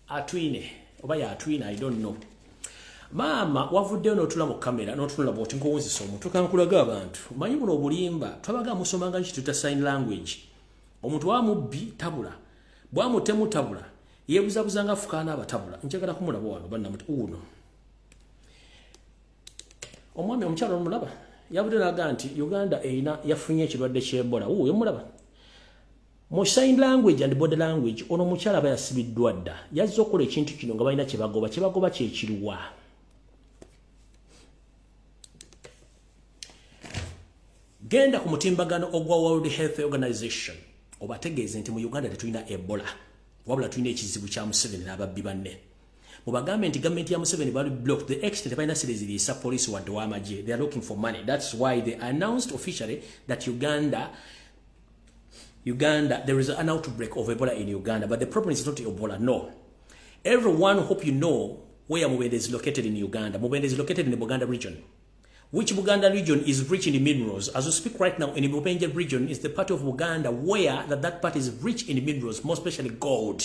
[SPEAKER 1] atwine oba ya atwine I don't know. Mama wavudde n'otula mu kamera n'otunula bwoti nkowozesa omuntu kankulaga abantu manyi buno obulimba twabaga musomanga kituta sign language. Omuntu wamubbi tabula bwamutemu tabula yebuzabuzanga afukana abatabula njagala kumulaba wano bannamuti uno omwami omukyalo omulaba yabudde naga nti Uganda eina yafunye ekirwadde ky'Ebola. Uyo mulaba mu sign language and body language ono mukyala aba yasibiddwa dda. Yazze okukola ekintu kino nga balina kyebagoba kyekiruwa. Genda ku mutimbagano ogwa World Health Organization obategeeze nti mu Uganda tetulina Ebola wabula tulina ekizibu kya Museveni n'ababbi banne mubagambe nti government ya Museveni bali blocked the extent balina sereziriisa police wadde w'amagye they are looking for money. That's why they announced officially that Uganda there is an outbreak of Ebola in Uganda, but the problem is not Ebola. No, everyone hope you know where Mubende is located in Uganda. Mubende is located in the Buganda region, which Buganda region is rich in minerals. As we speak right now, in the Mubende region is the part of Uganda where that part is rich in minerals, more especially gold.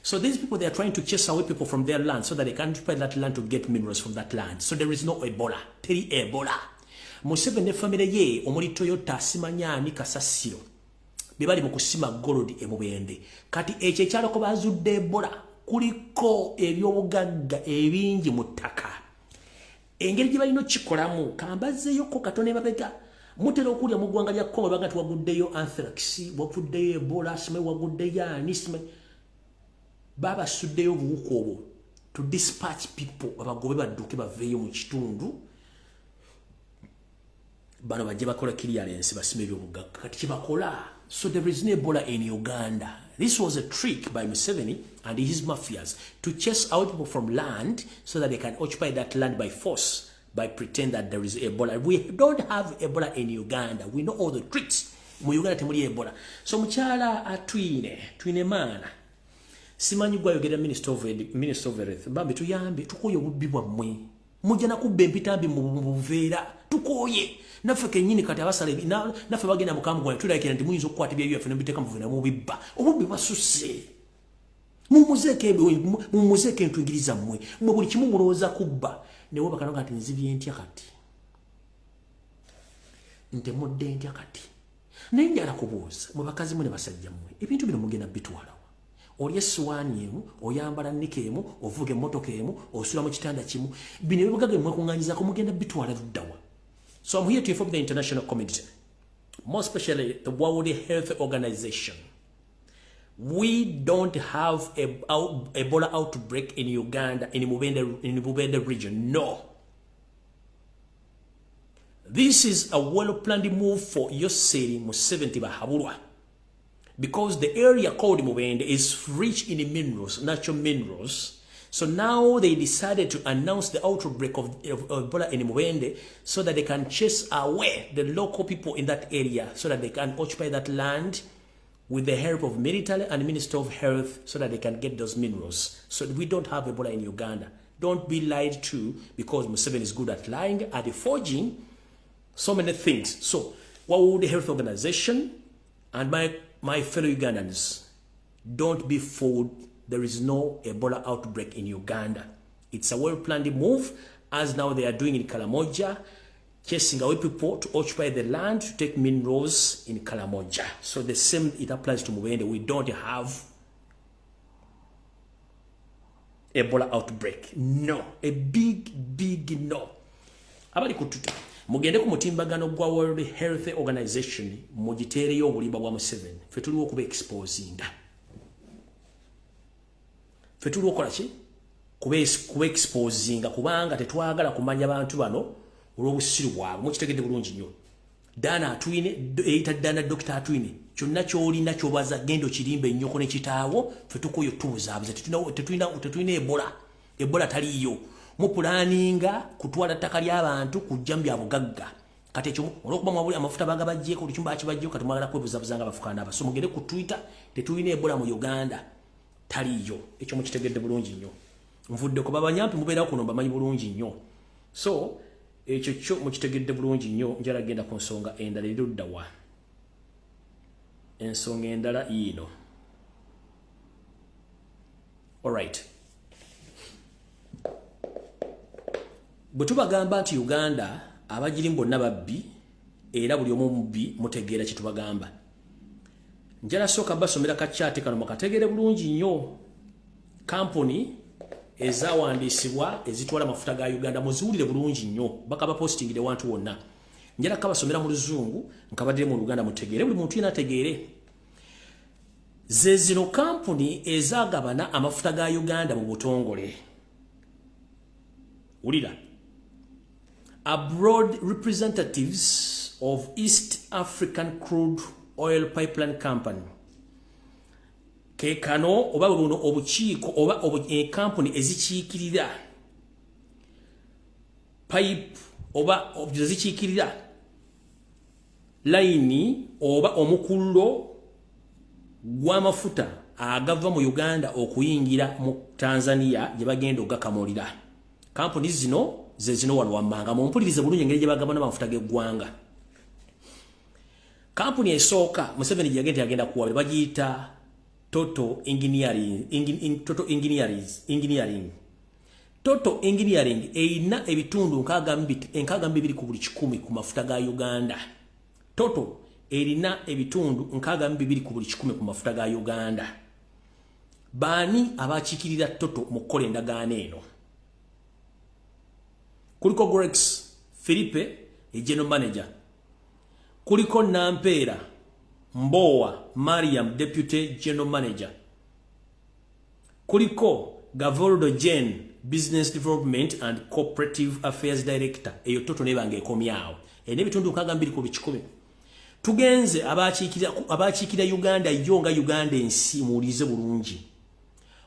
[SPEAKER 1] So these people, they are trying to chase away people from their land so that they can occupy that land to get minerals from that land. So there is no Ebola. Teri Ebola. Museveni family ye omuli Toyota simanyani kasasiro. Bibali mukusima gold e Mubende. Kati ekyo ekyalako bazudde Ebola kuliko ebyobugagga ebingi mu ttaka. Engeri gye balina okikolamu kambazeeyo ko katone mabega mutera okulya mu ggwanga lya Congo bagati waguddeyo anthrax waguddeyo Ebola sime waguddeyo anisme baba suddeyo buwuka obwo to dispatch people abagobe badduke baveeyo mu kitundu bano bajje bakola clearance basime ebyobugagga kati kibakola. So there is no Ebola in Uganda. This was a trick by Museveni and his mafias to chase out people from land so that they can occupy that land by force by pretend that there is Ebola. We don't have Ebola in Uganda. We know all the tricks. Mu Uganda temuli Ebola. So muchala twine mana. Simanyi gwa yogera Minister of Health. Bambi tuyambe tukoye obubbi bwammwe. Mujja nakubba empitambi mu buveera tukoye. Naffe kenyini kati abasale naffe bagenda mukamu gwa tulakira nti muyinza okukwata bya UFN mbiteka mu buveera mu bibba. Obubbi bwasusse. Mumuzeke entwingiriza mmwe. Mwe buli kimu mulowooza kubba. Ne woba kanonga ati nzibye ntya kati. Nte mudde ntya kati. Naye njala kubuuza mwe bakazi mwe ne basajja mmwe. Ebintu bino mugenda bitwala. Olye essuwaani emu, oyambala nnike emu, ovuga emmotoka emu, osula mu kitanda kimu. Bino ebibugagga mwekuŋŋaanyizaako mugenda bitwala luddawa. So I'm here to inform the international community, more especially the World Health Organization. We don't have a Ebola outbreak in Uganda, in the Mubende region. No. This is a well-planned move for Yoseri Museveni Bahabulwa. Because the area called Mubende is rich in minerals, natural minerals. So now they decided to announce the outbreak of Ebola in Mubende so that they can chase away the local people in that area so that they can occupy that land with the help of military and Minister of Health so that they can get those minerals. So we don't have Ebola in Uganda. Don't be lied to because Museveni is good at lying and forging so many things. So World Health Organization and my fellow Ugandans, don't be fooled. There is no Ebola outbreak in Uganda. It's a well-planned move, as now they are doing in Karamoja, chasing away people to occupy the land to take minerals in Karamoja. So the same, it applies to Mubende. We don't have Ebola outbreak. No. A big no. Abali kututa. Mugende ku mutimbagano gwa World Health Organization mugitereyo obulimba bwa Museveni. Fe tuliwo kuba exposinga. Fe tuliwo kola ki? Kuba exposinga kubanga tetwagala kumanya abantu bano olw'obusiru bwabwe. Mukitegedde bulungi nnyo. Dana atwine eyita Dana Dr. atwine. Kyonna ky'olina ky'obaza genda okirimbe nnyoko ne kitaawo fe tukoyo tubuzaabuza. Tetulina Ebola. Ebola taliyo. Mupulaninga kutwala ttaka ly'abantu kujja mu byabugagga. Kati ekyo olw'okuba mwabuli amafuta bagabajjeko olukyumba akibajjeko kati mwagala kwebuzabuzanga bafukaana aba. So mugende ku Twitter tetulina Ebola mu Uganda. Taliyo. Ekyo mukitegedde bulungi nnyo. Nvudde ku babanyampi mubeerawo kuno bamanyi bulungi nnyo. So ekyo kyo mukitegedde bulungi nnyo. Njala genda ku nsonga endala erudda wa. Ensonga endala yiino. Alright. Bwe tubagamba nti Uganda abagirimu bonna babbi era buli omu mubbi mutegeera kye tubagamba. Njala sooka basomera kakyate kano makategere bulungi nnyo. Kampuni ezawandiisibwa ezitwala amafuta ga Uganda muziwulire bulungi nnyo. Bakaba postingire wantu wonna. Njala kabasomera mu Luzungu nkabadde mu Uganda mutegeere buli muntu yena ategeere. Zezino kampuni ezagabana amafuta ga Uganda mu butongole. Ulira. Abroad representatives of East African crude Oil Pipeline Company. Kekano oba buno obukiiko oba company ezikiikirira pipe oba ezikiikirira line oba omukullo gw'amafuta agava mu Uganda okuyingira mu Tanzania gye bagenda okugakamulira. Company zino ze zino wano wammanga mumpulirize bulungi engeri gye bagabana amafuta g'eggwanga. Company esooka Museveni gye yagenda kuwabira bagiyita Total Engineering. Total Engineering eyina ebitundu nkaaga mbibiri ku buli kikumi ku mafuta ga Uganda. Total erina ebitundu nkaaga mbibiri ku buli kikumi ku mafuta ga Uganda. Baani abakiikirira Total mu kukola endagaano eno? Kuliko Grex Philippe, General Manager. Kuliko Nampera Mbowa Mariam, Deputy General Manager. Kuliko Gavoldo Jane, Business Development and Cooperative Affairs Director. Eyo Total nebange ekomyawo. Enebitundu nkaaga mbiri ku buli kikumi. Tugenze abakiikira Uganda yonga Uganda ensi muwulize bulungi.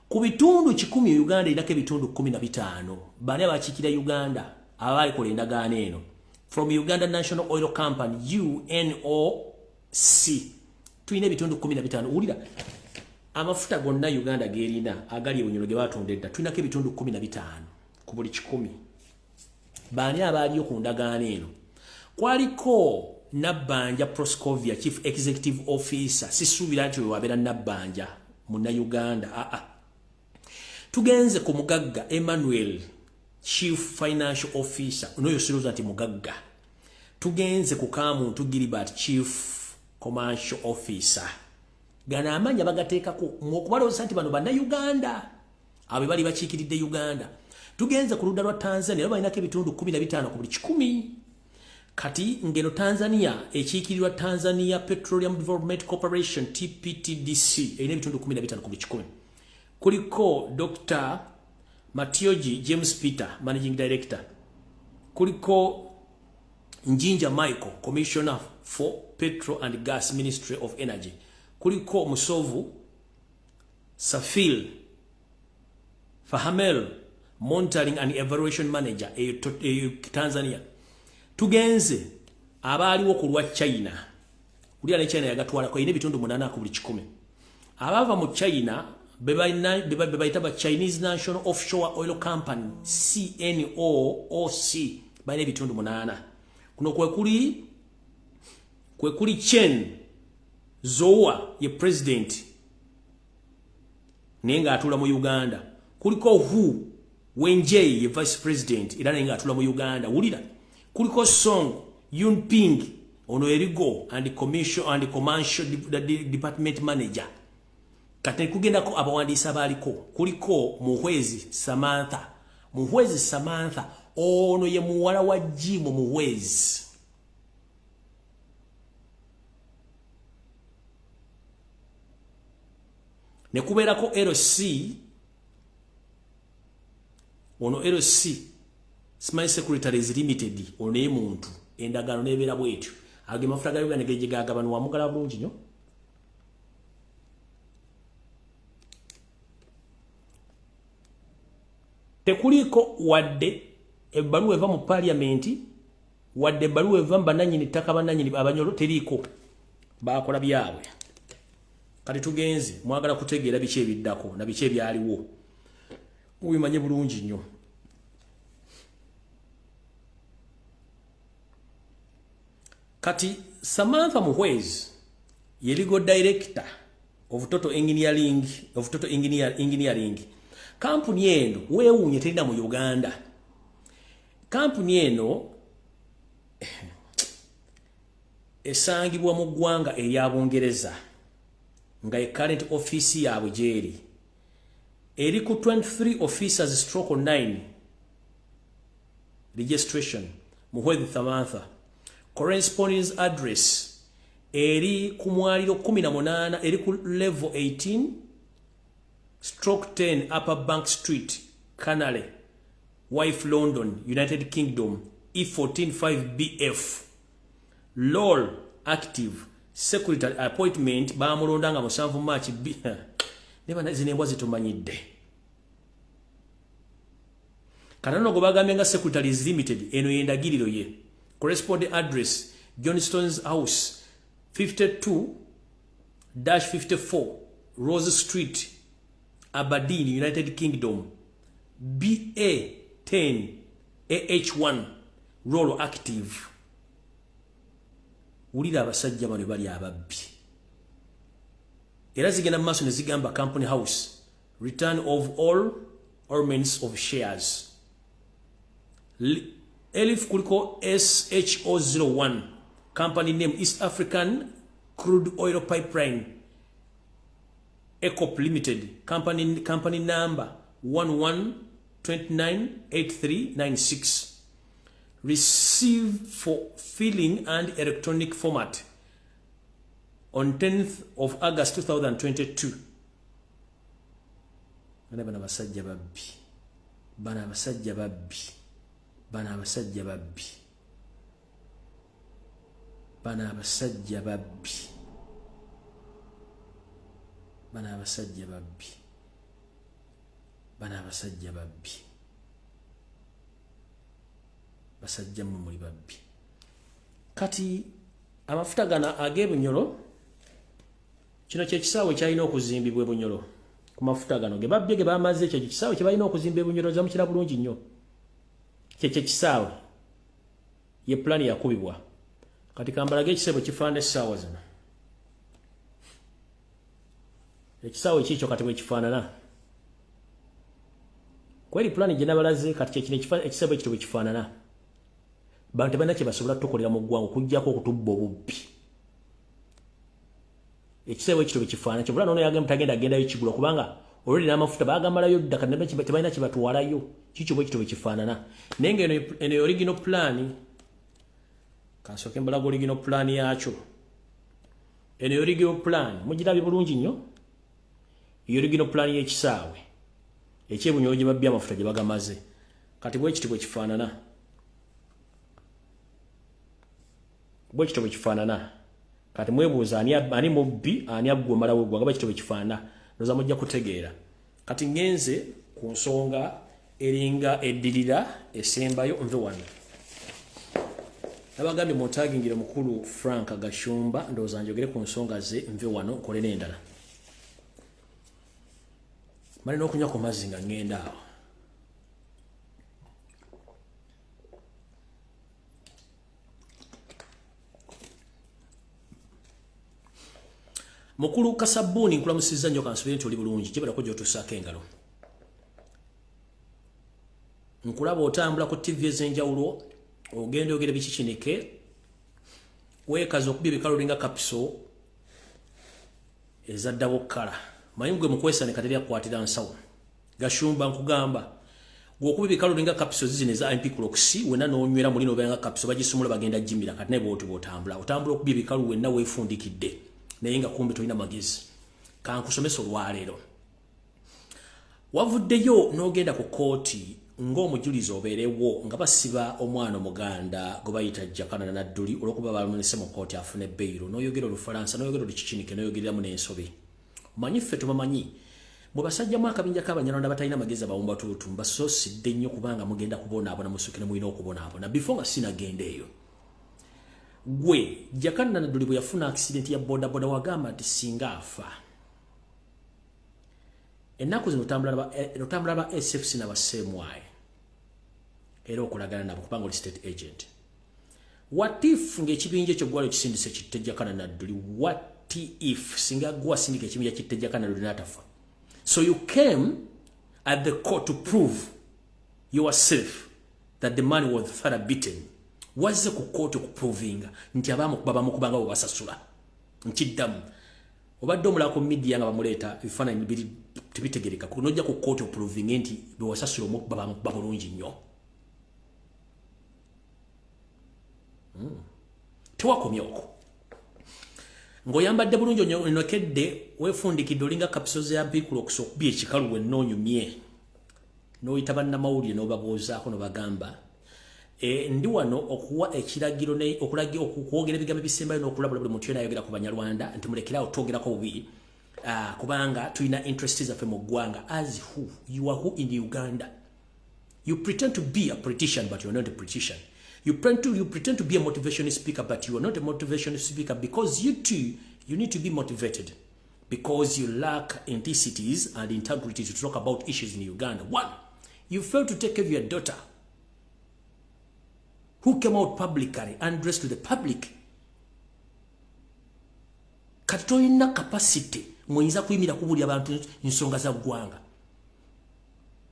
[SPEAKER 1] Ku bitundu 10 Uganda erako ebitundu 15. Bani abakiikira Uganda abali kola endagaano eno? From Uganda National Oil Company UNOC tuyina ebitundu 15. Wulira amafuta gonna Uganda gerina agali ebunyolo ge batondedda tuyinako ebitundu 15 ku buli 10. Bani abaliyo ku ndagaano eno? Kwaliko Nabbanja Proscovia, Chief Executive Officer. Sisuubira nti wabera Nabbanja muna Uganda. Tugenze ku mugagga Emmanuel, Chief Financial Officer. Unoyo siruza nti mugagga. Tugenze ku Kamuntu Gilbert, Chief Commercial Officer. Gana amanya bagateekako okubalowooza nti bano banna Uganda abo bali bakiikiridde Uganda. Tugenze ku ludda lwa Tanzania balinako ebitundu 15 ku buli 10. Kati ngeno Tanzania ekiikirirwa Tanzania Petroleum Development Corporation TPTDC erina ebitundu 15 ku buli 10. Kuliko Dr. Matioji James Peter, Managing Director. Kuliko Njinja Michael, Commissioner for Petrol and Gas, Ministry of Energy. Kuliko Musovu Safil Fahamel, Monitoring and Evaluation Manager Tanzania. Tugenze abaliwo ku lwa China. Uli ne China yagatwalako ine bitundu 8 ku buli 10. Abava mu China bebayita Chinese National Offshore Oil Company CNOOC bayina ebitundu 8. Kuno kwe kuli Chen Zowa ye president nenga atula mu Uganda. Kuliko Hu Wenjei ye vice president era nenga atula mu Uganda. Wulira kuliko Song Yunping ono erigo and commercial department manager. Kati kugendako abawandiisa baliko. Kuliko Muhwezi Samantha ono ye muwala wa Jimo Muhwezi. Ne kubeerako LC ono LC Smile Secretaries Limited ono ye muntu endagaano nebeera bwetyo. Age mafuta ga Uganda geje gagabanwa mugala bulungi nnyo. Tekuliko wadde ebbaluwa eva mu parliament wadde ebbaluwa eva mu bannannyini ttaka bannannyini abanyolo teriiko. Bakola byabwe. Kati tugenze mwagala kutegeera biki ebiddako na biki ebyaliwo. Mubimanye bulungi nnyo. Kati Samantha Muhwezi ye legal director of Total Engineering. Kampuni eno weewuunye terina mu Uganda. Kampuni eno esangibwa mu ggwanga erya Bungereza nga current office yaabwe gyeri. Eri ku 23 officers stroke 9 registration Muhwezi Samantha. Correspondence address eri ku mwaliro 18 eri ku level 18 stroke 10 Upper Bank Street, Canale, Wife London, United Kingdom, E145BF. LOL active secretary appointment bamulonda nga 7 March neba zinembwa zitumanyidde kanano gobagambe nga secretaries limited eno yendagiriro ye corresponding address Johnston's House 52-54 Rose Street Aberdeen United Kingdom BA 10 AH1 role active ulira abasajja bano bali ababbi era zigenda mu maaso ne zigamba company house return of all ornaments of shares Elif kuliko SHO01 company name East African Crude Oil Pipeline ECOP Limited company number 11298396 received for filling and electronic format on 10th of August 2022. Bana basajja babbi. Bana basajja babbi. Bana basajja babbi. Bana basajja babbi. Bana basajja babbi. Bana basajja babbi. Basajja mu muli babbi. Kati amafuta gana agebunyolo kino kye kisaawe kyalina okuzimbibwa Bunyolo ku mafuta gano ge babbye ge bamaze ekyo kisaawe kye balina okuzimba Bunyolo za mukira bulungi nnyo kye kisaawe ye plan yakubibwa kati kambala ge kisebo kifaana essaawa zino ekisaawe kikyo kati bwe kifaanana kweri plan gye nabalaze kati kye kino ekisebo ekyo bwe kifaanana bantu bana kye basobola tukolera mu ggwango kujjako okutubba obubbi ekisebo ekyo bwe kifaanana kyo bulano yagamba tagenda agendayo kigula kubanga already n'amafuta bagamalayo ddaka ne tebalina kye batwalayo kikyo bwe kityo bwe kifaanana naye nga eno original plan kansooke mbalaga original plan yakyo eno original plan mugirabye bulungi nnyo original plan y'ekisaawe ekyebunyolo gye babbye amafuta gye bagamaze kati bwe kityo bwe kifaanana bwe kityo bwe kifaanana kati mwebuuza ani mubbi ani aggwa malawo gwa nga kityo bwe kifaanana ndoza mujja kutegeera kati ngenze ku nsonga eringa eddirira esembayo nve wano nabagambye mutagingire mukulu Frank Gashumba ndoza njogere ku nsonga ze nve wano nkole n'endala mali n'okunywa ku mazzi nga ngenda awo Mukulu Kasabuni nkulamusiza nnyo kansubire nti oli bulungi kibala ko gy'otusaako engalo nkulaba otambula ku TV ez'enjawulo ogenda ogere bikikinike weekaza okubya ebikalu nga kapiso ezaddabo kkala manyi gwe mukwesane kateri akwatira nsawo Gashumba nkugamba gwokuba ebikalu nga kapiso zizino eza MP Clocks wena n'onywera muli n'obeera nga kapiso bagisumula bagenda jimira kati naye bw'oti bw'otambula okubya ebikalu wenna weefundikidde naye nga kumbe tolina magezi kankusomesa olwaleero wavuddeyo n'ogenda ku kooti ng'omujulizi obeerewo nga basiba omwana omuganda gwe bayita Jakana Nadduli olw'okuba bamunise mu kooti afune beyiro n'oyogera Olufalansa n'oyogera Olukikinike n'oyogereramu n'ensobi manyi ffe tubamanyi bwe basajjamu akabinja k'Abanyarwanda batalina magezi abawumba tulutumba basoosidde nnyo kubanga mugenda kubonaabona musukire mulina okubonaabona before nga sinagenda eyo gwe Jakana Nadduli bwe yafuna accident ya bodaboda wagamba nti singa afa ennaku zino otambula ba SFC n'abasemwaye era okulagana nabo kubanga oli state agent what if ng'ekibinja ekyo gwali kisindise kitte Jakana Nadduli what if singa gwa sindika ekibinja kitte Jakana Nadduli n'atafa so you came at the court to prove yourself that the man was father beaten wazze ku kooti okuprovinga nti babamukubanga bwe basasula nkiddamu obadde omulako media nga bamuleeta ebifaananyi bibiri tebitegereka kunojja ku kooti okuprovinga nti bwe wasasula babamukuba bulungi nnyo tewakomye okwo ng'oyambadde bulungi onokedde weefundikidde olinga kapisozi ya mpikulo okusokubya ekikalu wenna onyumye n'oyita bannamawulire n'obabuuzaako n'obagamba ndi wano okuwa ekiragiro ne okulagira okwogera ebigambo ebisembayo n'okulabula buli muntu yena ayogera ku Banyarwanda nti mulekerawo twogerako bubi kubanga tulina interest zaffe mu ggwanga. As who you are who in Uganda. You pretend to be a politician but you are not a politician. You pretend to be a motivational speaker but you are not a motivational speaker because you too you need to be motivated because you lack intensity and integrity to talk about issues in Uganda. One, you fail to take care of your daughter who came out publicly and addressed to the public. Katolina capacity mwenyiza kuyimira kubuli abantu nsonga za ggwanga.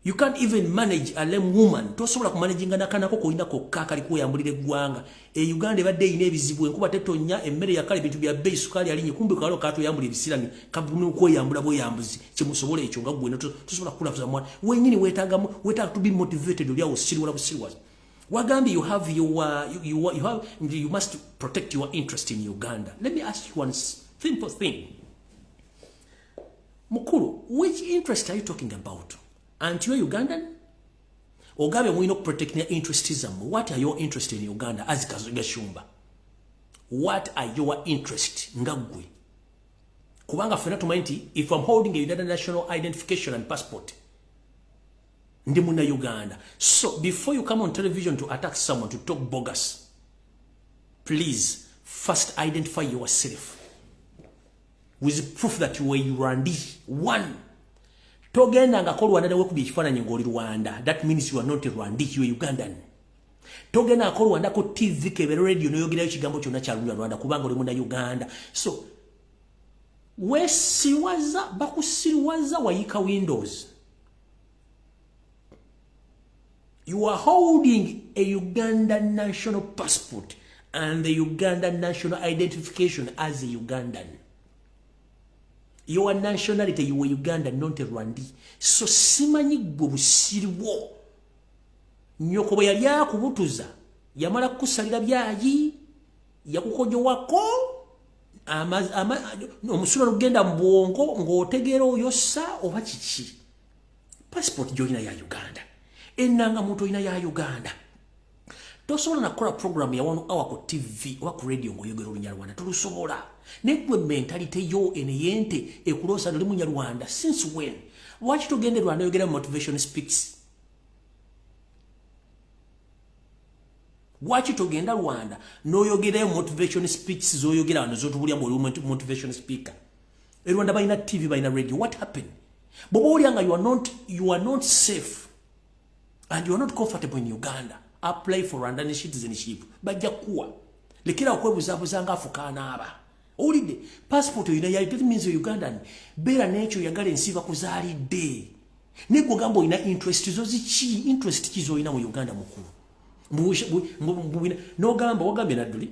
[SPEAKER 1] You can't even manage a lame woman. Tosobola kumanaging nakanako koyina kokka kali kuyambulira eggwanga. Uganda ebadde ine ebizibu enkuba tetonya emmere yakale bintu bya base sukali alinye kumbe kalo kato yambulira ebisirani kabunu ko yambula bo yambuzi kimusobola ekyo nga gwe tosobola kulafuza mwana wenyini wetaga to be motivated oli awo siriwala busiriwa. Wagambi you have you must protect your interest in Uganda. Let me ask you one simple thing. Mukuru, which interest are you talking about? Aren't you a Ugandan? Ogabe mwino protect your interests. What are your interests in Uganda as Gashumba? What are your interests? Ngagwe. Kubanga fena tumainti, if I'm holding a Uganda national identification and passport, ndimuna Uganda. So before you come on television to attack someone, to talk bogus, please first identify yourself with proof that you were Rwandi. One. Togenda nga ko Rwanda nawe kubi ekifaananyi ng'oli Rwanda. That means you are not a Rwandi, you are Ugandan. Togenda ko Rwanda ko TV kebe radio noyogerayo ekigambo kyonna kya Rwanda kubanga oli muna Uganda. So wesiwaza bakusiriwaza wayika Windows. You are holding a Ugandan national passport and the Ugandan national identification as a Ugandan. Your nationality, you were Ugandan, not a Rwandi. So simanyi busiriwo. Nyoko bwe yali akubutuza, yamala kusalira byayi, yakukojo wako, omusula lugenda mu bwongo ng'otegeera oyosa oba kiki. Passport gy'olina ya Uganda. Enanga muntu olina ya Uganda. Tosobola nakola program ya 1 hour ku TV oba ku radio ng'oyogera Olunyarwanda. Tolusobola. Negwe mentality yo eneyente ekulosa oli Munyarwanda. Since when? Lwaki togende Rwanda oyogera motivation speaks? Lwaki togenda Rwanda n'oyogera motivation speaks z'oyogera wano z'otubulya mu motivation speaker? Rwanda balina TV balina radio. What happened? Boba olyanga you are not safe and you are not comfortable in Uganda. Apply for Rwandan citizenship. Bajja kuwa. Lekera okwebuzabuza nga afukaana aba. Olide passport oyina ya it means Ugandan. Bera n'ekyo yagala ensiba kuzaalidde. Negwe gambo oyina interest zo ziki? Interest kizo oyina mu Uganda mukulu. No gamba wagambye nadduli.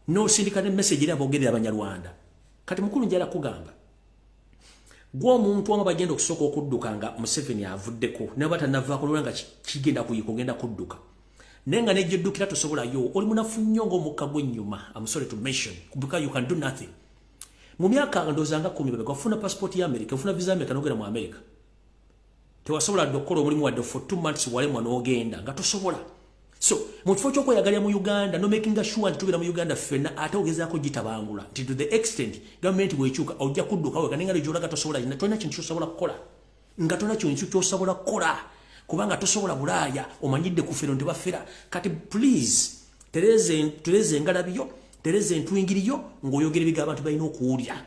[SPEAKER 1] No sindikate message eri abogerera Abanyarwanda. Kati mukulu njala kugamba. Gwa omuntu wanga bagenda okusooka okudduka nga Museveni avuddeko. Ne batanavaako lwanga kigenda kugenda kudduka. Nenga nejeddukira tosobola yo oli munafu nnyo ng'omukka gw'ennyuma. I'm sorry to mention because you can do nothing. Mu myaka ndozanga 10 kwafuna passport ya America, ufuna visa America n'ogenda mu America. Tewasobola dokukola omulimu wadde for 2 months walemwa n'ogenda nga tosobola. So mu kifo ky'okweyagalira mu Uganda no making sure nti tugenda mu Uganda ffenna ate ogezaako gitabangula nti to the extent government bw'ekyuka ojja kudduka weka nenga gy'olaga tosobola ina tolina kintu ky'osobola kukola nga tolina kintu ky'osobola kukola kubanga tosobola bulaaya omanyidde ku ffero ntebafera kati please tereze engalabiyo tereze entwingiriyo ng'oyogera ebigambo abantu balina okuwulira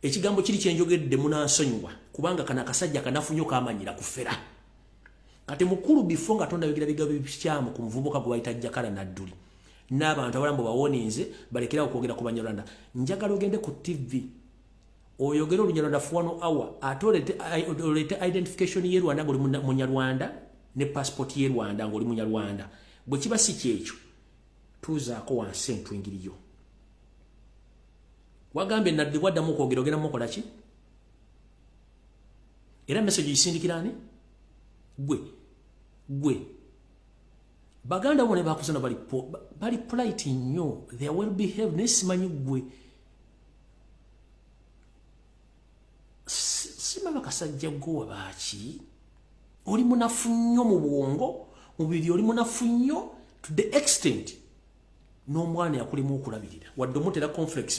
[SPEAKER 1] ekigambo kiri kyenjogedde munansonyiwa kubanga kana akasajja kanafunyo kamanyira ku ffera kati mukulu before nga tonda yogira bigambo bikyamu ku muvubuka gwe bayita Jakala nadduli n'abantu abalambo bawoninze balekera okwogera ku Banyarwanda njagala ogende ku TV oyogera Olunyarwanda for 1 hour atolete identification ye Rwanda ng'oli Munyarwanda ne passport ye Rwanda ng'oli Munyarwanda bwe kiba si kyekyo tuzaako wansi entwingiriyo wagambe nadde waddamu okwogera ogenda mukola ki era message yisindikirani gwe Baganda bone bakusana bali polite nnyo they will behave nesimanyi gwe sima bakasajja gwe baki oli munafu nnyo mu bwongo Omubiri oli munafu nnyo to the extent n'omwana yakulema okulabirira. Wadde omutera conflex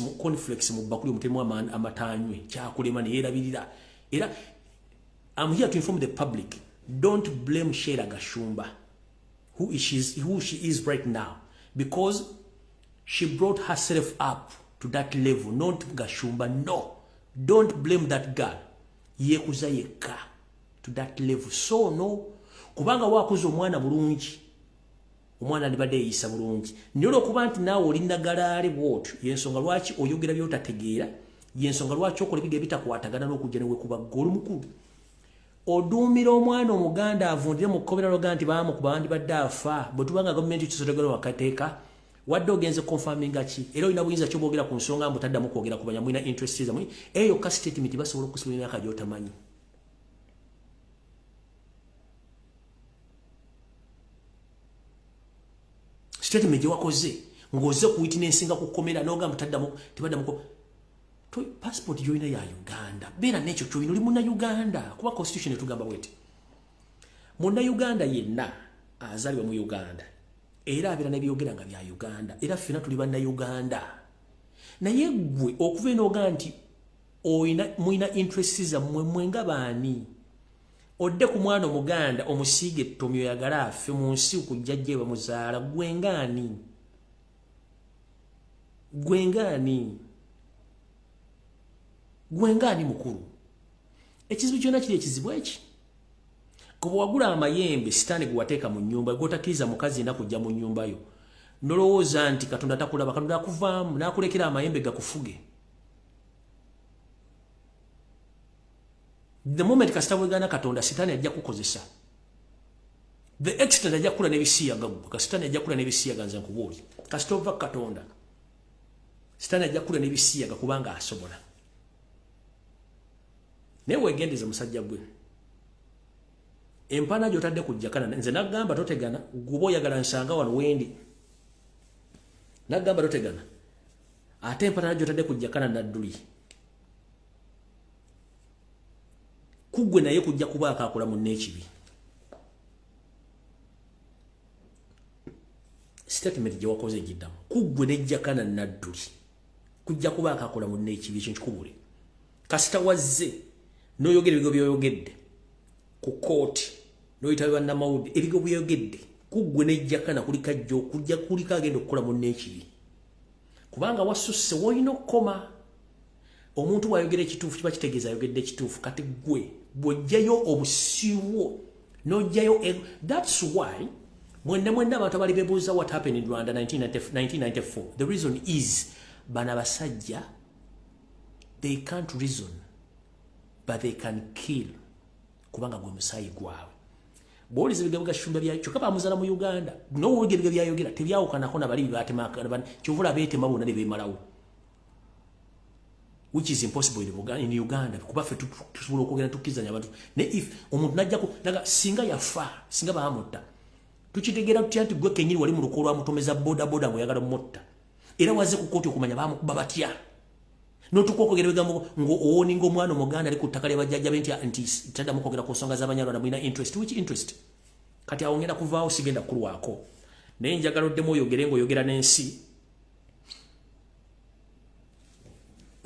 [SPEAKER 1] mu bakuli omutemu amatanywe kyakulema ne yeerabirira. Era I'm here to inform the public. Don't blame Sheila Gashumba, who she is right now, because she brought herself up to that level, not Gashumba. No, don't blame that girl. Yekuza yeka to that level. So no, kubanga wakuza omwana bulungi, omwana alibadde yisa bulungi. Nyolo kuba nti naawe olinda galaale bwotyo, yensonga lwaki oyogera by'otategeera, yensonga lwaki okola ebiga ebitakwatagana n'okujja ne wekuba ggolu mukulu. Odumira omwana omuganda avundire mu kkobera loga nti baamukuba bandibadde afa, bwe tubanga gavumenti tusotegera wakateeka, wadde ogenze confirminga ki, era olina buyinza kyobwogera ku nsonga mbutaddamu kwogera ku banya mulina interest zammwe, eyo ka statement basobola okukusibula emyaka gy'otamanyi. Statement gye wakoze ng'oze ku witness nga kukomera n'ogamba taddamu tebaddamu passport joina ya Uganda. Bera necho choino oli muna Uganda. Kuba constitution etugamba bwete. Muna Uganda yenna azaliwa mu Uganda. Era abira nabyogera nga bya Uganda. Era fina tuli banna Uganda. Na yegwe okuva eno ganti muina interests za mmwe nga baani. Odde ku mwana omuganda omusige tomyo yagala afe mu nsi okujjajje bamuzaala gwengani. Gwengani mukuru. Ekizibu kyonna kiri ekizibu eki. Kuba wagula amayembe sitani guwateeka mu nnyumba gotakiriza mukazi na kujja mu nnyumba yo. Nolowooza nti Katonda takulaba, Katonda akuvaamu n'akulekera amayembe gakufuge. The moment kasita bwegana Katonda sitani ajja kukozesa. The extent ajja kula n'ebisiyaga gwe. Sitani ajja kula n'ebisiyaga nze nkubuulira. Kasita ova Katonda sitani ajja kula n'ebisiyaga kubanga asobola. Newe gendeze musajja gwe. Empana gyotadde kujjakana nze nagamba totegana gubo yagala nsanga wano wendi. Nagamba totegana. Ate empana gyotadde kujjakana nadduli. Kugwe naye kujja kuba akakola mu nekibi. Statement gye wakoze giddamu. Kugwe nejjakana nadduli. Kujja kuba akakola mu nekibi ekintu kubule. Kasita wazze noyogera ebigo byoyogedde ku kooti noyitabe bannamawulire ebigo byoyogedde kuggwe nejjakana kuli kajja okujja kulika agenda okukola munne ekibi kubanga wasusse woyina okukoma omuntu bw'ayogera ekituufu kiba kitegeeza ayogedde ekituufu kati gwe bw'ojjayo obusiiwo n'ojjayo that's why mwenna abantu abali beebuuza what happened in Rwanda 1994 the reason is bana Abasajja they can't reason but they can kill kubanga gwe musayi gwawe bolize bigabuga Gashumba byacho kaba muzala mu Uganda no wogere byayogera tebyawukanako na bali batemaka bani kyovula bete mabona ne bemalawo which is impossible in Uganda kuba fe tusobola okugenda tukizanya abantu ne if omuntu najjako naga singa yafa singa baamutta tukitegera tutya nti gwe kenyiri wali mu lukolo amutomeza boda mweyagala mutta era waze ku kooti okumanya bamukuba batya no tukokogera bigambo ngo owoni ngo mwana omuganda ali ku ttaka lya bajjajja benti anti tada mukogera ku nsonga z'Abanyarwanda mwina interest which interest kati awongera kuvaawo sigenda kulwako naye njagala oddemu oyogere ng'oyogera n'ensi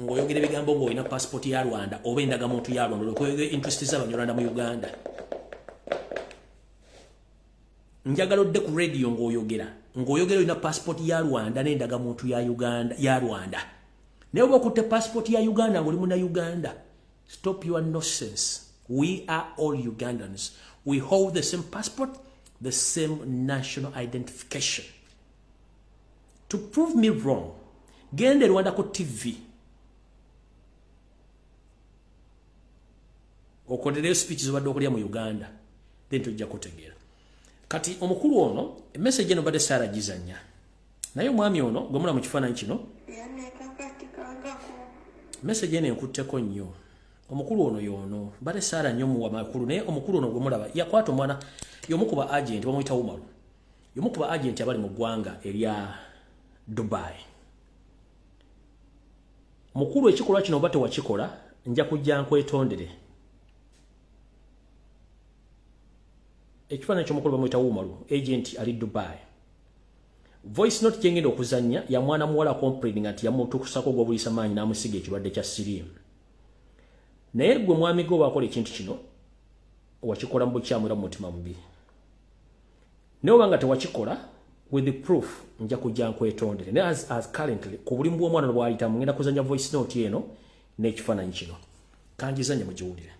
[SPEAKER 1] ng'oyogera ebigambo ng'olina passport ya Rwanda oba endagamuntu ya Rwanda olwokweyogera interest z'Abanyarwanda mu Uganda njagala odde ku radio ng'oyogera olina passport ya Rwanda n'endagamuntu ya Uganda ya Rwanda newe okutte passport ya Uganda ng'oli muna Uganda stop your nonsense we are all Ugandans we hold the same passport the same national identification to prove me wrong gende Rwanda ko TV okodere speeches obadde okulya mu Uganda then tujja kutegeera kati omukulu ono message eno badde Sara gizanya naye omwami ono gwe mu kifaananyi kino message eno enkutteko nnyo omukulu ono yono badde Sara nnyo mu wamakulu naye omukulu ono gwe mulaba yakwata omwana y'omukuba agent bamuyita Umaru y'omukuba agent abali mu ggwanga erya Dubai mukulu ekikolwa kino oba tewakikola nja kujja nkwetondere ekifaananyi ky'omukulu bamuyita Umaru agent ali Dubai. Voice note kyengenda okuzannya ya mwana muwala complaining nti yamutukusako gw'obulisa maanyi n'amusiga ekirwadde kya siriimu. Naye gwe mwami gwe wakola ekintu kino wakikola mu bukyamu era mu mutima mubi. Naye obanga tewakikola with the proof nja kujja nkwetondere. Naye as currently ku buli bw'omwana bw'ayitamu ngenda kuzannya voice note eno n'ekifaananyi kino. Kanjizannya mugiwulire.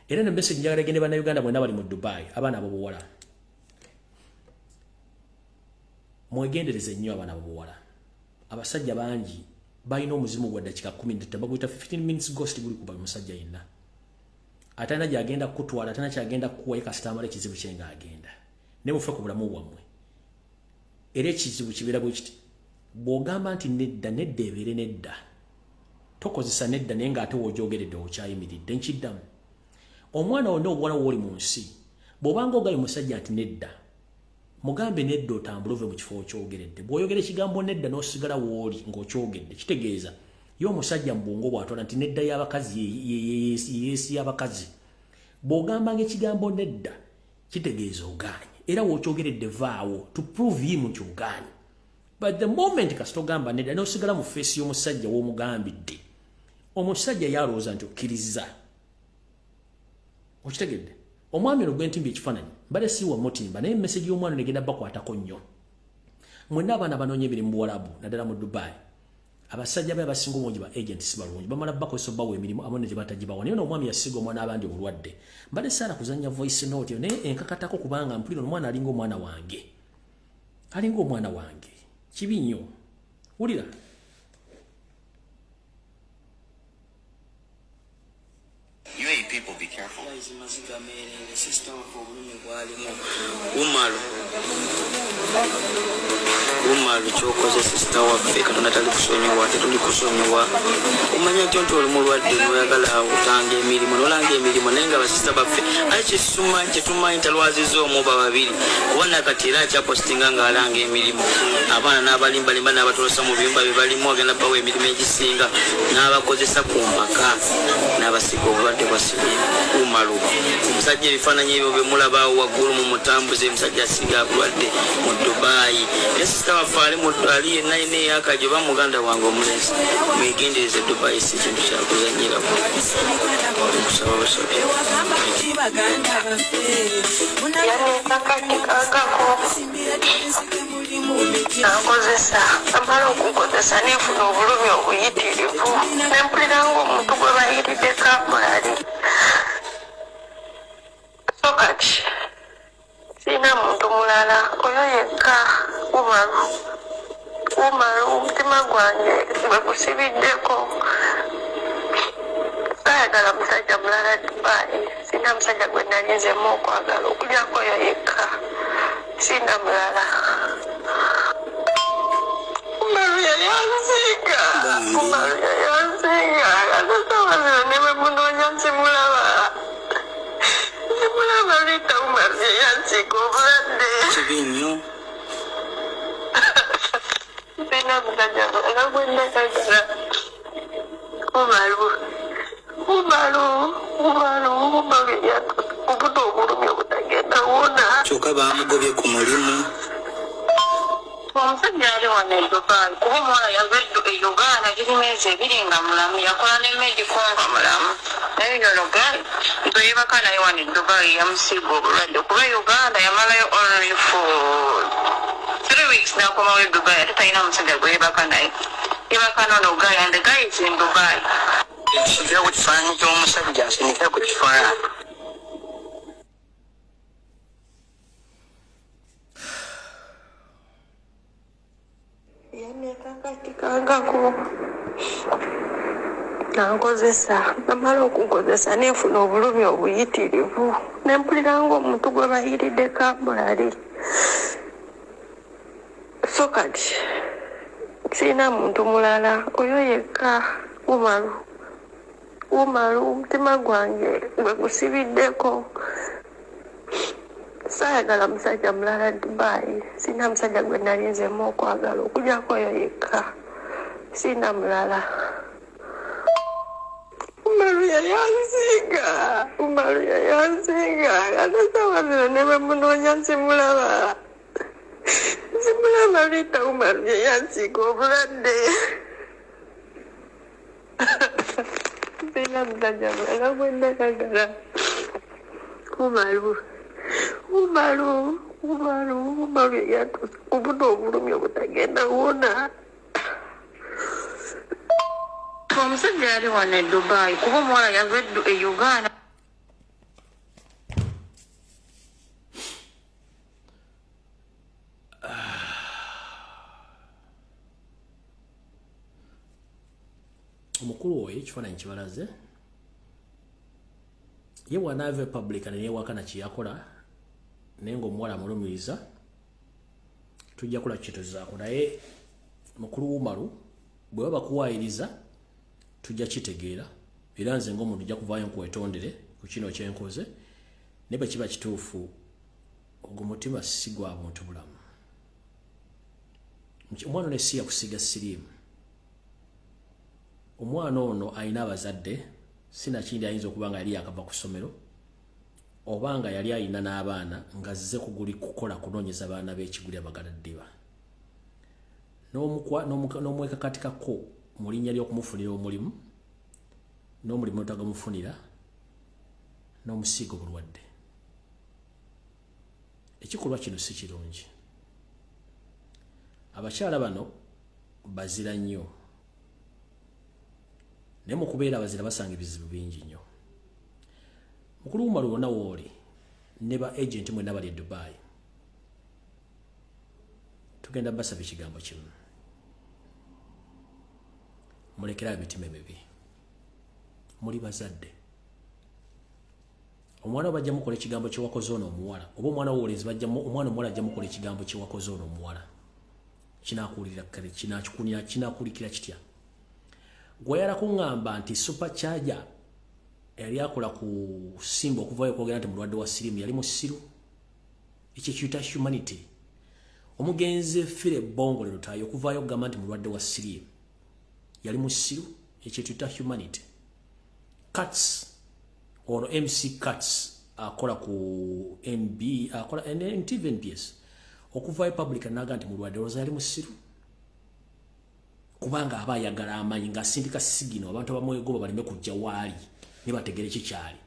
[SPEAKER 1] Era ne message njagala egende bannayuganda bonna bali mu Dubai abaana ab'obuwala. Mwegendereze nnyo abaana ab'obuwala. Abasajja bangi balina omuzimu gwa dakika 10 baguyita 15 minutes ghost guli kuba musajja yenna. Atana gyagenda kutwala atana kyagenda kuwa kasitama ekizibu kye nga agenda. Ne mufe ku bulamu bwammwe. Era ekizibu kibeera bwe kiti. Bw'ogamba nti nedda ebeere nedda. Tokozesa nedda naye ng'ate w'ogyogeredde okyayimiridde nkiddamu. Omwana wonna obuwala w'oli mu nsi bw'obanga ogaye musajja nti nedda mugambe nedda otambule ove mu kifo okyogeredde. Bw'oyogera ekigambo nedda n'osigala w'oli ng'okyogedde kitegeeza ye omusajja mu bwongo bw'atwala nti nedda y'abakazi yeesi y'abakazi. Bw'ogambanga ekigambo nedda kitegeeza ogaanye era w'okyogeredde vaawo to prove him nti ogaanye. But the moment kasita ogamba nedda n'osigala mu feesi y'omusajja w'omugambidde omusajja yalowooza nti okkiriza. Okitegedde omwami ono gw'entimba ekifaananyi mbale siiwa mutimba naye message y'omwana negenda bakwatako nnyo. Mwenna abaana banoonya emirimu Buwarabu naddala mu Dubai. Abasajja be abasinga obungi ba agent si balungi bamala bakozesa bawa emirimu abaana gye batagibawa. Naye n'omwami yasiga omwana abandi obulwadde. Mbale saala kuzannya voice note naye enkakatako kubanga mpulira omwana alinga omwana wange. Alinga omwana wange. Kibi nnyo. Wulira.
[SPEAKER 2] UAE people, be careful. Umaru chokoze sister waffe katonda tali kusonyiwa tetuli kusonyiwa umanya nti oli mulwadde noyagala utange emirimu nolanga emirimu naye nga basista baffe ali kyesuma kyetumanyi talwaziza omuba babiri kubona kati era akyapostinga ng'alanga emirimu abaana n'abalimbalimba n'abatolosa mu biyumba bye balimu agenda bawa emirimu egisinga n'abakozesa ku mpaka n'abasiga obulwadde bwa siriimu. Umaru omusajja ebifaananyi ebyo bemulabaawo waggulu mu mutambuze omusajja asiga bulwadde mu Dubai. Sista waffe ali yenna yenna eyakajo ba muganda wange omulenzi mwegendereze Dubai si kintu kyakuzanyiramu. Okusaba basobe nakozesa amala okukozesa nefuna obulumi obuyitirivu nempuliranga omuntu gwe bayiridde kampulali so kati sina muntu mulala oyo yekka. Umaru omutima gwange gwe gusibiddeko. Sayagala musajja mulala Dubai. Sina musajja gwe nalinzemu okwagala okulyako oyo yekka. Sina mulala. Umaru yayanziga. Atasawazira ne bwe munoonya nsimulaba. Nsimulaba liita Umaru yayanziga obulwadde. Kibi nnyo. Sina musajja mulala gwe ndagala. Umaru yakubuta obulumi obutagenda wona. Kyokka baamugobye ku mulimu. Omusajja ali wano e Dubai kuba omuwala yava e Uganda giri myezi ebiri nga mulamu yakola ne medical nga mulamu. Naye yono gali ntwe yebaka naye wano e Dubai yamusiiga obulwadde kuba Uganda yamalayo only for 3 weeks n'akomawo e Dubai ate talina musajja gwe yebaka naye. Yebaka nono guy and the guy is in Dubai. Nsigira ku kifaananyi ky'omusajja nsinikira ku kifaananyi. Yanekakatikangako nankozesa namala okukozesa nefuna obulumi obuyitirivu nempuliranga omuntu gwe bayiridde kampulali so kati sina muntu mulala oyo yekka. Umaru omutima gwange gwe gusibiddeko. Sayagala musajja mulala Dubai. Sina musajja gwe nalinzemu okwagala okugyako oyo yekka. Sina mulala. Umaru
[SPEAKER 3] yayansinga atasawa ne bamunonya nsimulaba Lita Umaru yayansinga obulwadde sina musajja mulala gwenda kagala Umaru yatuusa kubuna obulumi obutagenda wona omusajja yali wano e Dubai kuba omuwala yava e Uganda
[SPEAKER 1] omukulu oyo ekifaananyi kibalaze ye bw'anaava epublica neyeewakana kyeyakola naye ng'omuwala amulumiriza tujja kola kyetuzaako naye mukulu Umaru bwe baba kuwaayiriza tujja kitegeera era nze ng'omuntu ojja kuvaayo nkwetondere ku kino kyenkoze ne bwe kiba kituufu ogwo mutima si gwa buntu bulamu omwana ono si yakusiga siriimu omwana ono alina abazadde sinakindi ayinza okuba nga yali yakava ku ssomero oba nga yali alina n'abaana nga zze kukola kunoonyeza baana b'ekiguli Bagala ddiba n'omwekakatikako mu linnya ly'okumufunira omulimu n'omulimu otagamufunira n'omusiiga obulwadde ekikolwa kino si kirungi abakyala bano bazira nnyo naye mu kubeera abazira basanga ebizibu bingi nnyo mukulu Umaru wonna wooli ne ba agenti mwenna bali e Dubai tugenda basaba ekigambo kimu mulekera emitima emibi muli bazadde omwana bajja mukola ekigambo kyewakoze ono omuwala oba omwana wowoolezi omwana omuwala ajja mukola ekigambo kyewakoze ono omuwala kinakuwulira kale kinakulikira kitya gweyala kuŋŋamba nti supercharger yali akola ku simba okuvaayo okwogera nti mulwadde wa siriimu yali musiru ekyo kiyita humanity omugenzi fire ebbongo lero taayo okuvaayo okugamba nti mulwadde wa siriimu yali musiru ekyo kiyita humanity cuts ono MC cuts akola ku NB akola NTV NBS okuvaayo public anaga nti mulwadde olowooza yali musiru kubanga aba ayagala amanyi ng'asindika sigino abantu abamwegoba baleme kujja waali ne bategere kikyali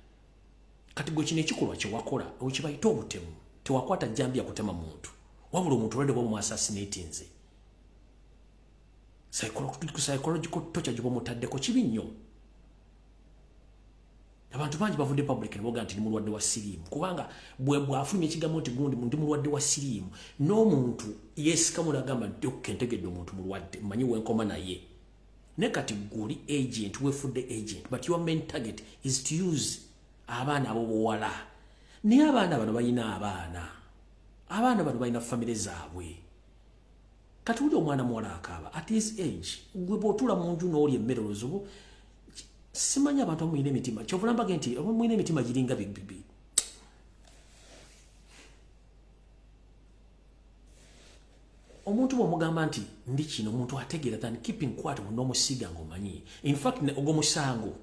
[SPEAKER 1] kati gwe kino ekikolwa kyewakola ekibayita obutemu tewakwata jjambi ya kutema muntu wabula omuntu olwadde bw'omu assassinatinze psychological torture gy'omutaddeko kibi nnyo abantu bangi bavudde public ne boga nti ni mulwadde wa siriimu kubanga bwafulumya ekigambo nti gundi ndi mulwadde wa siriimu n'omuntu yeesikamu n'agamba nti okentegedde omuntu mulwadde mmanyi wenkoma naye ne kati guli agent wefudde agent but your main target is to use abaana abobuwala naye abaana bano balina abaana bano balina famire zaabwe kati uli omwana muwala akaaba at his age gwe bw'otuula mu nju n'oli emmere oluzubu simanyi abantu abamuyina emitima kyovulambage nti abamuyina emitima giringa bibibi omuntu bw'omugamba nti ndi kino omuntu ategeera than keeping quiet n'omusiiga ng'omanyi in fact ogwo musango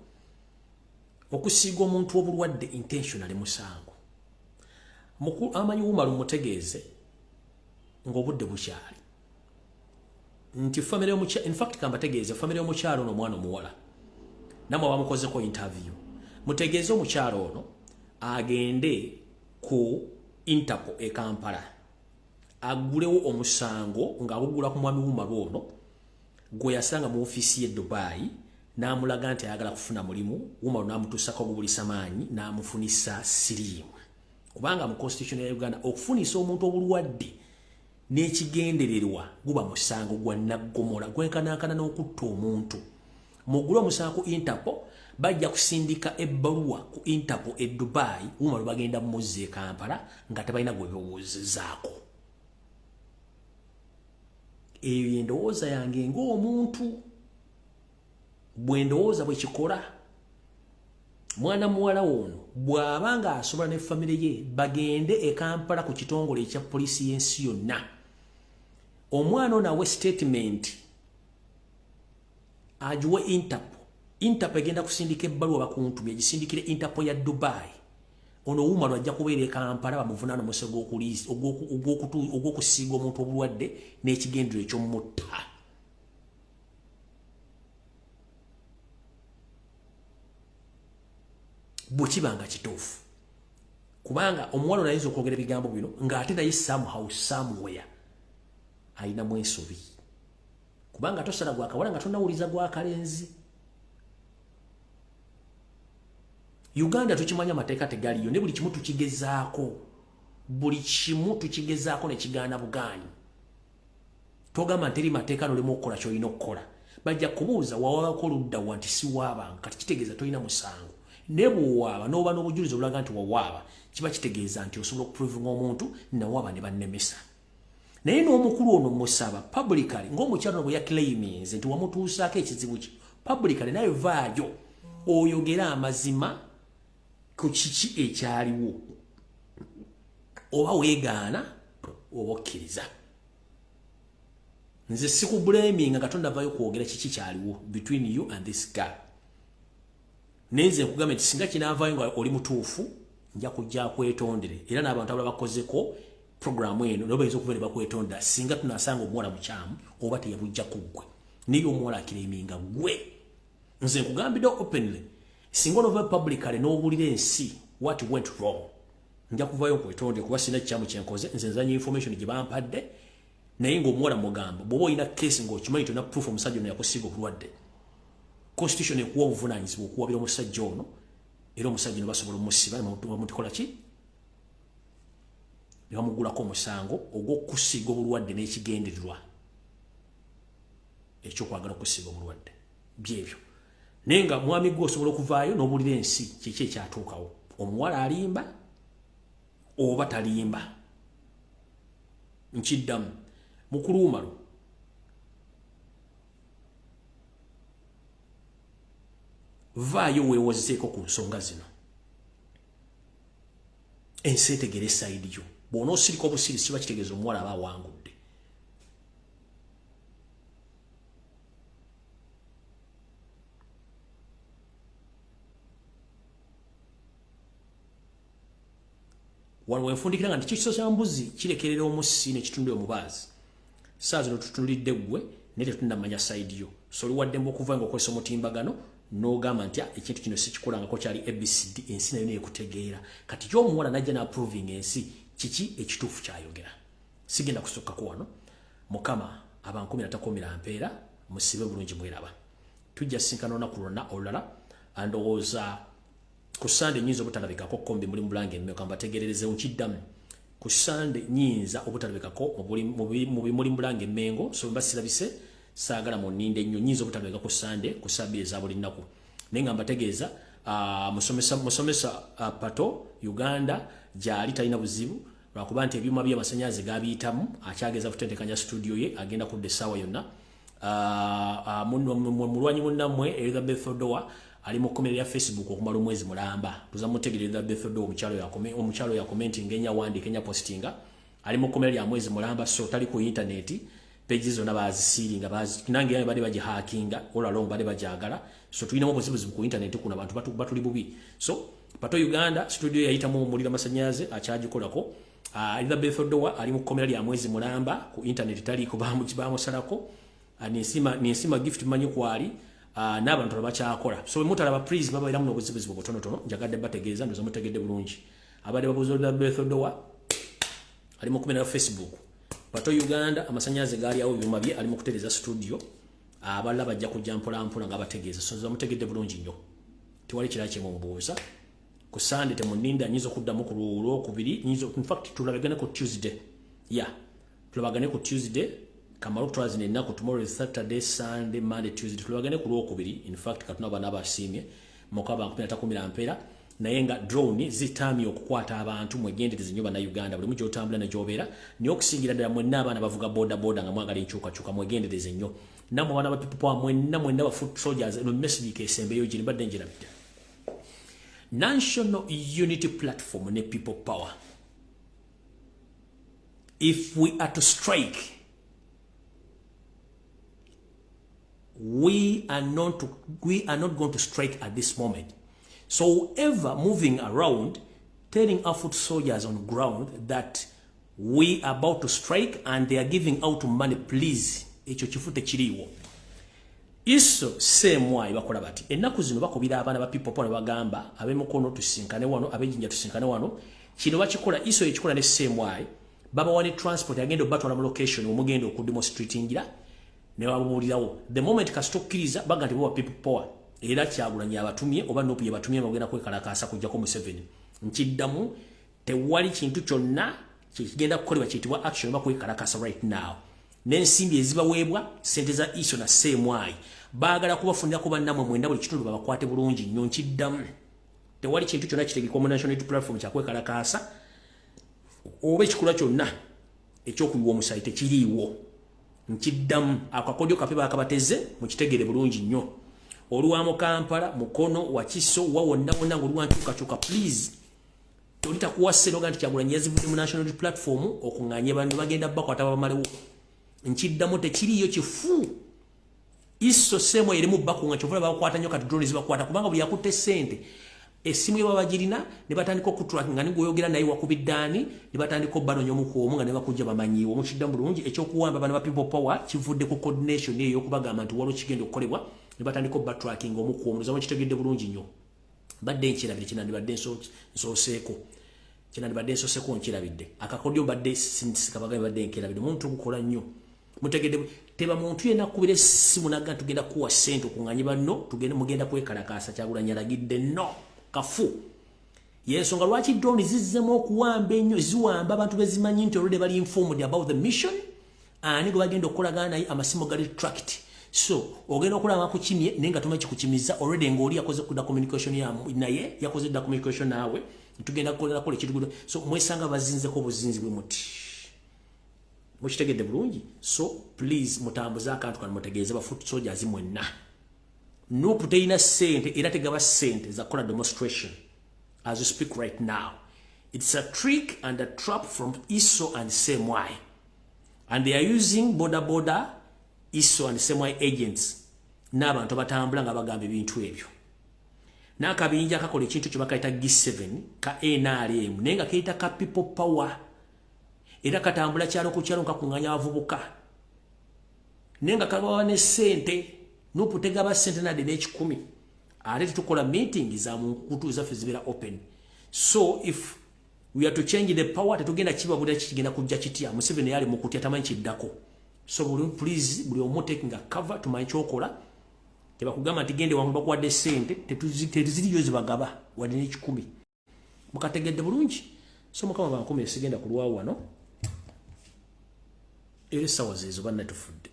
[SPEAKER 1] okusiiga omuntu obulwadde intentionally musango amanyi Umaru mutegeeze ng'obudde bukyali nti famire y'omukyalo in fact kambategeeze famire y'omukyalo ono omwana omuwala namwe bamukozeko interview mutegeeze omukyalo ono agende ku Interpol e Kampala agulewo omusango ng'agugula ku mwami Umaru ono gwe yasanga mu ofiisi y'e Dubai n'amulaga nti ayagala kufuna mulimu Umaru n'amutuusako obubulisa maanyi n'amufunisa siriimu kubanga mu constitution ya Uganda okufunisa omuntu obulwadde n'ekigendererwa guba musango gwa naggomola gwenkanankana n'okutta omuntu mugula omusango ku Interpol bajja kusindika ebbaluwa ku Interpol e Dubai Umaru bagenda muzze e Kampala nga tebalina gwe bewozezaako eyo yendowooza yange ng'omuntu bwendowooza bwe kikola mwana muwala ono bw'aba nga asobola ne famire ye bagende e Kampala ku kitongole ekya poliisi y'ensi yonna omwana ono awe statement ajuwe Interpol Interpol egenda kusindika ebbaluwa bakuntumye gisindikire Interpol ya Dubai. Ono Umar ajja kubeera Kampala bamuvunaana omusego ogw'okusiiga omuntu obulwadde n'ekigendero eky'omutta. Bwekibanga kituufu. Kubanga omuwala ayinza okwogera ebigambo bino ng'ate naye somehow somewhere ayinamu ensobi. Kubanga tosala gwakawala nga tonawuliza gwakalenzi. Uganda tukimanya amateeka tegaliyo ne buli kimu tukigezaako. Buli kimu tukigezaako ne kigaana bugaanyi. Togamba nteri mateeka nolemu okukola ky'olina okukola. Bajja kubuuza wawabako ludda wa nti si waaba kati kitegeeza tolina musango. Ne bw'owaaba n'oba n'obujulizi obulaga nti wawaaba kiba kitegeeza nti osobola okuprovinga omuntu nawaaba ne bannemesa. Naye n'omukulu ono musaba publicly ng'omukyalo bwe yaclaiminze nti wamutuusaako ekizibu kye publicly naye vaayo oyogera amazima ku kiki ekyaliwo oba weegaana oba okkiriza. Nze sikublaming nga tonnavayo kwogera kiki kyaliwo between you and this guy. Nenze nkugamba nti singa kinaavaayo nga oli mutuufu nja kujja kwetondere era n'abantu abalala bakozeko programu eno nabo bayinza okuba ne bakwetondera singa tunasanga omuwala mukyamu oba teyabujja kuggwe naye omuwala akiraiminga gwe. Nze nkugambidde openly singa onova publicly n'obuulira ensi what went wrong nja kuvaayo nkwetondere kuba sina kikyamu kyenkoze nze nzanya information gye bampadde naye ng'omuwala mugamba bw'oba olina case ng'okimanyi tolina proof omusajja ono yakusiiga obulwadde constitution ekuwa obuvunaanyizibwa okuwabira omusajja ono era omusajja ono basobola omusiba bamutikola ki ne bamugulako omusango ogw'okusiiga obulwadde n'ekigendererwa ekyokwagala okusiiga obulwadde byebyo. Naye nga mwami gwe osobola okuvaayo n'obuulira ensi kiki ekyatuukawo omuwala alimba oba talimba. Nkiddamu mukulu Umaru vaayo weewozeeko ku nsonga zino ensi etegere esayidi yo. Bw'onoosirika obusirisi kiba kitegeeza omuwala aba awangudde. Wano wenfundikira nga nti kikiso kya mbuzi kirekerera omussi n'ekitundira omubaazi. Saa zino tutunulidde ggwe naye tetunnamanya sayidi yo. So oli waddemba okuva nga okozesa omutimbagano n'ogamba nti ekintu kino sikikolangako kyali ABCD ensi nayo neekutegeera. Kati y'omuwala najja n'approving ensi kiki ekituufu kyayogera. Sigenda kusokkako wano. Mukama abankumira takumira mpeera musibe bulungi mweraba. Tujja sinkana olunaku lwonna olulala andowooza ku Sunday nyinza obutalabikako kombi muli mulange mmeka mbategerereze nkiddamu. Ku Sunday nyinza obutalabikako mu bimuli mulange mmengo so mbasirabise saagala mu nninde nnyo nyinza obutalabika ku Sunday ku ssabbiiti eza buli nnaku. Naye nga mbategeeza musomesa Pato Uganda gyali talina buzibu lwakuba nti ebyuma by'amasannyalaze gabiyitamu akyageza kutentekanya studio ye agenda kudda essaawa yonna. Mulwanyi munnammwe Elizabeth Odowa ali mu komere ya Facebook okumala omwezi mulamba. Tuza mutegereza Elizabeth Odowa omukyalo ya commenting enya wandika enya postinga ali mu komere ya mwezi mulamba so tali ku internet pages zonna bazisiringa nange yabe bali bagihackinga all along bali bajagala so tulinamu obuzibuzibu ku internet kuna bantu batuli bubi. So Pato Uganda studio yayitamu omulira masanyaze akyagikolako. Elizabeth Odowa ali mu komere ya mwezi mulamba ku internet tali kubamu kibamusalako. Ninsima gift manyi kwali n'abantu abakyakola. So mutalaba please baba iramu n'obuzibuzibu butonotono njagadde bategeeza ndoza mutegedde bulungi. Abadde babuuza Elizabeth Odowa ali mu komere ya Facebook. Pato Uganda amasanyaze gali awo byuma bye ali mu kutereza studio. Aballa bajja kujja mpola nga bategeeza. So ndoza mutegedde bulungi nnyo. Tiwali kiraki mu mbuuza. Ku Sunday temuninda nyizo kuddamu ku Lwokubiri nyizo in fact tulabagane ku Tuesday. Tulabagane ku Tuesday. Kamaru twazine ennaku tomorrow is Saturday, Sunday, Monday, Tuesday. Tulabagane ku Lwokubiri. In fact katuna bana abasiimye mukaba 13 ampera naye nga drone zitamye okukwata abantu mwegendereze nnyo bana Uganda buli mujja otambula na gyobera niyo okusingira ddala mwenna abaana bavuga boda nga mwagala enkyukakyuka mwegendereze nnyo namwe abaana bapipa mwenna ba foot soldiers no message kesembeyo giri badde njirabidde. National Unity Platform ne people power. If we are to strike, we are not going to strike at this moment. So whoever moving around telling our foot soldiers on ground that we are about to strike and they are giving out money, please, echo chifute chiriwo. Iso same way bakola bati. Ennaku zino bakobira abaana ba people pona bagamba abemukono tusinkane wano abejinja tusinkane wano. Kino bakikola iso ekikola ne same way. Baba wani transport agenda batwala mu location omugenda okudemonstratingira ne babulirawo. The moment kastokiriza bagati bo people power. Era kyagulanya abatumye oba nopu ye batumye bagenda kwekalakasa kujja ko mu 7. Nkiddamu tewali kintu kyonna kigenda kukolebwa kitibwa action bakwekalakasa right now. N'ensimbi ezibaweebwa sente za iso na semwai baagala kubafunira kuba namwe mwenda buli kitundu babakwate bulungi nnyo nkiddamu. Tewali kintu kyonna kitegekwa mu national platform kyakwekalakasa oba ekikula kyonna ekyokuyiwa omusayi tekiriiwo. Nkiddamu akakodyo kape bakabateze mukitegere bulungi nnyo. Oluwamo Kampala Mukono Wakiso wawonna wonna ng'oluwankyukakyuka please tolita kuwasa noga nti Kyagulanyi yazivudde mu national platform okunganye bantu bagenda bakwata bamalewo. Nkiddamu tekiriyo kifu iso semo erimu bakunga kyovula bakwata nnyo kati drone zibakwata kubanga buli yakutte sente esimu yabagirina ne batandika okutrack nga nigoyogera naye wakubiddaani ne batandika obbanonya omukuomu nga ne bakujja bamanyiwo. Mukiddamu bulungi ekyokuwamba bana ba people power kivudde ku coordination eyo okubagamba nti waliwo kigenda okukolebwa ne batandika obba tracking omukuomu. Nzaba kitegedde bulungi nnyo. Badde nkirabidde kinandibadde nsoseeko kinandibadde nsoseeko nkirabidde akakodyo badde sinsikabagaye badde nkirabidde muntu gukola nnyo. Mutegedde teba muntu yena kubire simu naga tugenda kuwa sente okunganye banno tugende mugenda kwekalakasa Kyagulanyi alagidde no kafu. Yensonga lwaki drone zizzemu okuwamba ennyo ziwamba abantu bezimanyi nti already bali informed about the mission ani gwe bagenda okukolagana naye amasimu gali tracked. So ogenda okulaba kukimye nenga tumanyi kikuchimiza already ngoli yakoze ku communication ya naye yakoze da communication nawe tugenda kukolera kole kitugudo. So mwesanga bazinze ko buzinzi bwe muti mukitegedde bulungi. So please mutambuza akantu kan mutegeeza ba foot soldiers mwenna no puteina sente era tegaba sente za kola demonstration as you speak right now. It's a trick and a trap from ISO and SMY and they are using border ISO and SMY agents n'abantu batambula nga bagamba ebintu ebyo. N'akabinja kakola ekintu kye bakayita G7 ka NRM nenga keeta ka people power era katambula kyalo ku kyalo kakunganya abavubuka nenga kabawa ne sente n'oputega ba sente na dene 10 ate tukola meeting za mu kutu za fizibera open. So if we are to change the power tetugenda kiba buli kigenda kujja kitya Museveni yali mu kutya tamanyi kiddako. So please buli omu taking a cover tumanyi kyokola tebakugamba nti gende wangu bakwadde sente tetuziriyo zibagaba wadde ne 10 mukategedde bulungi. So mukama bankome sigenda kulwawo wano era sawa zezo banna tufudde.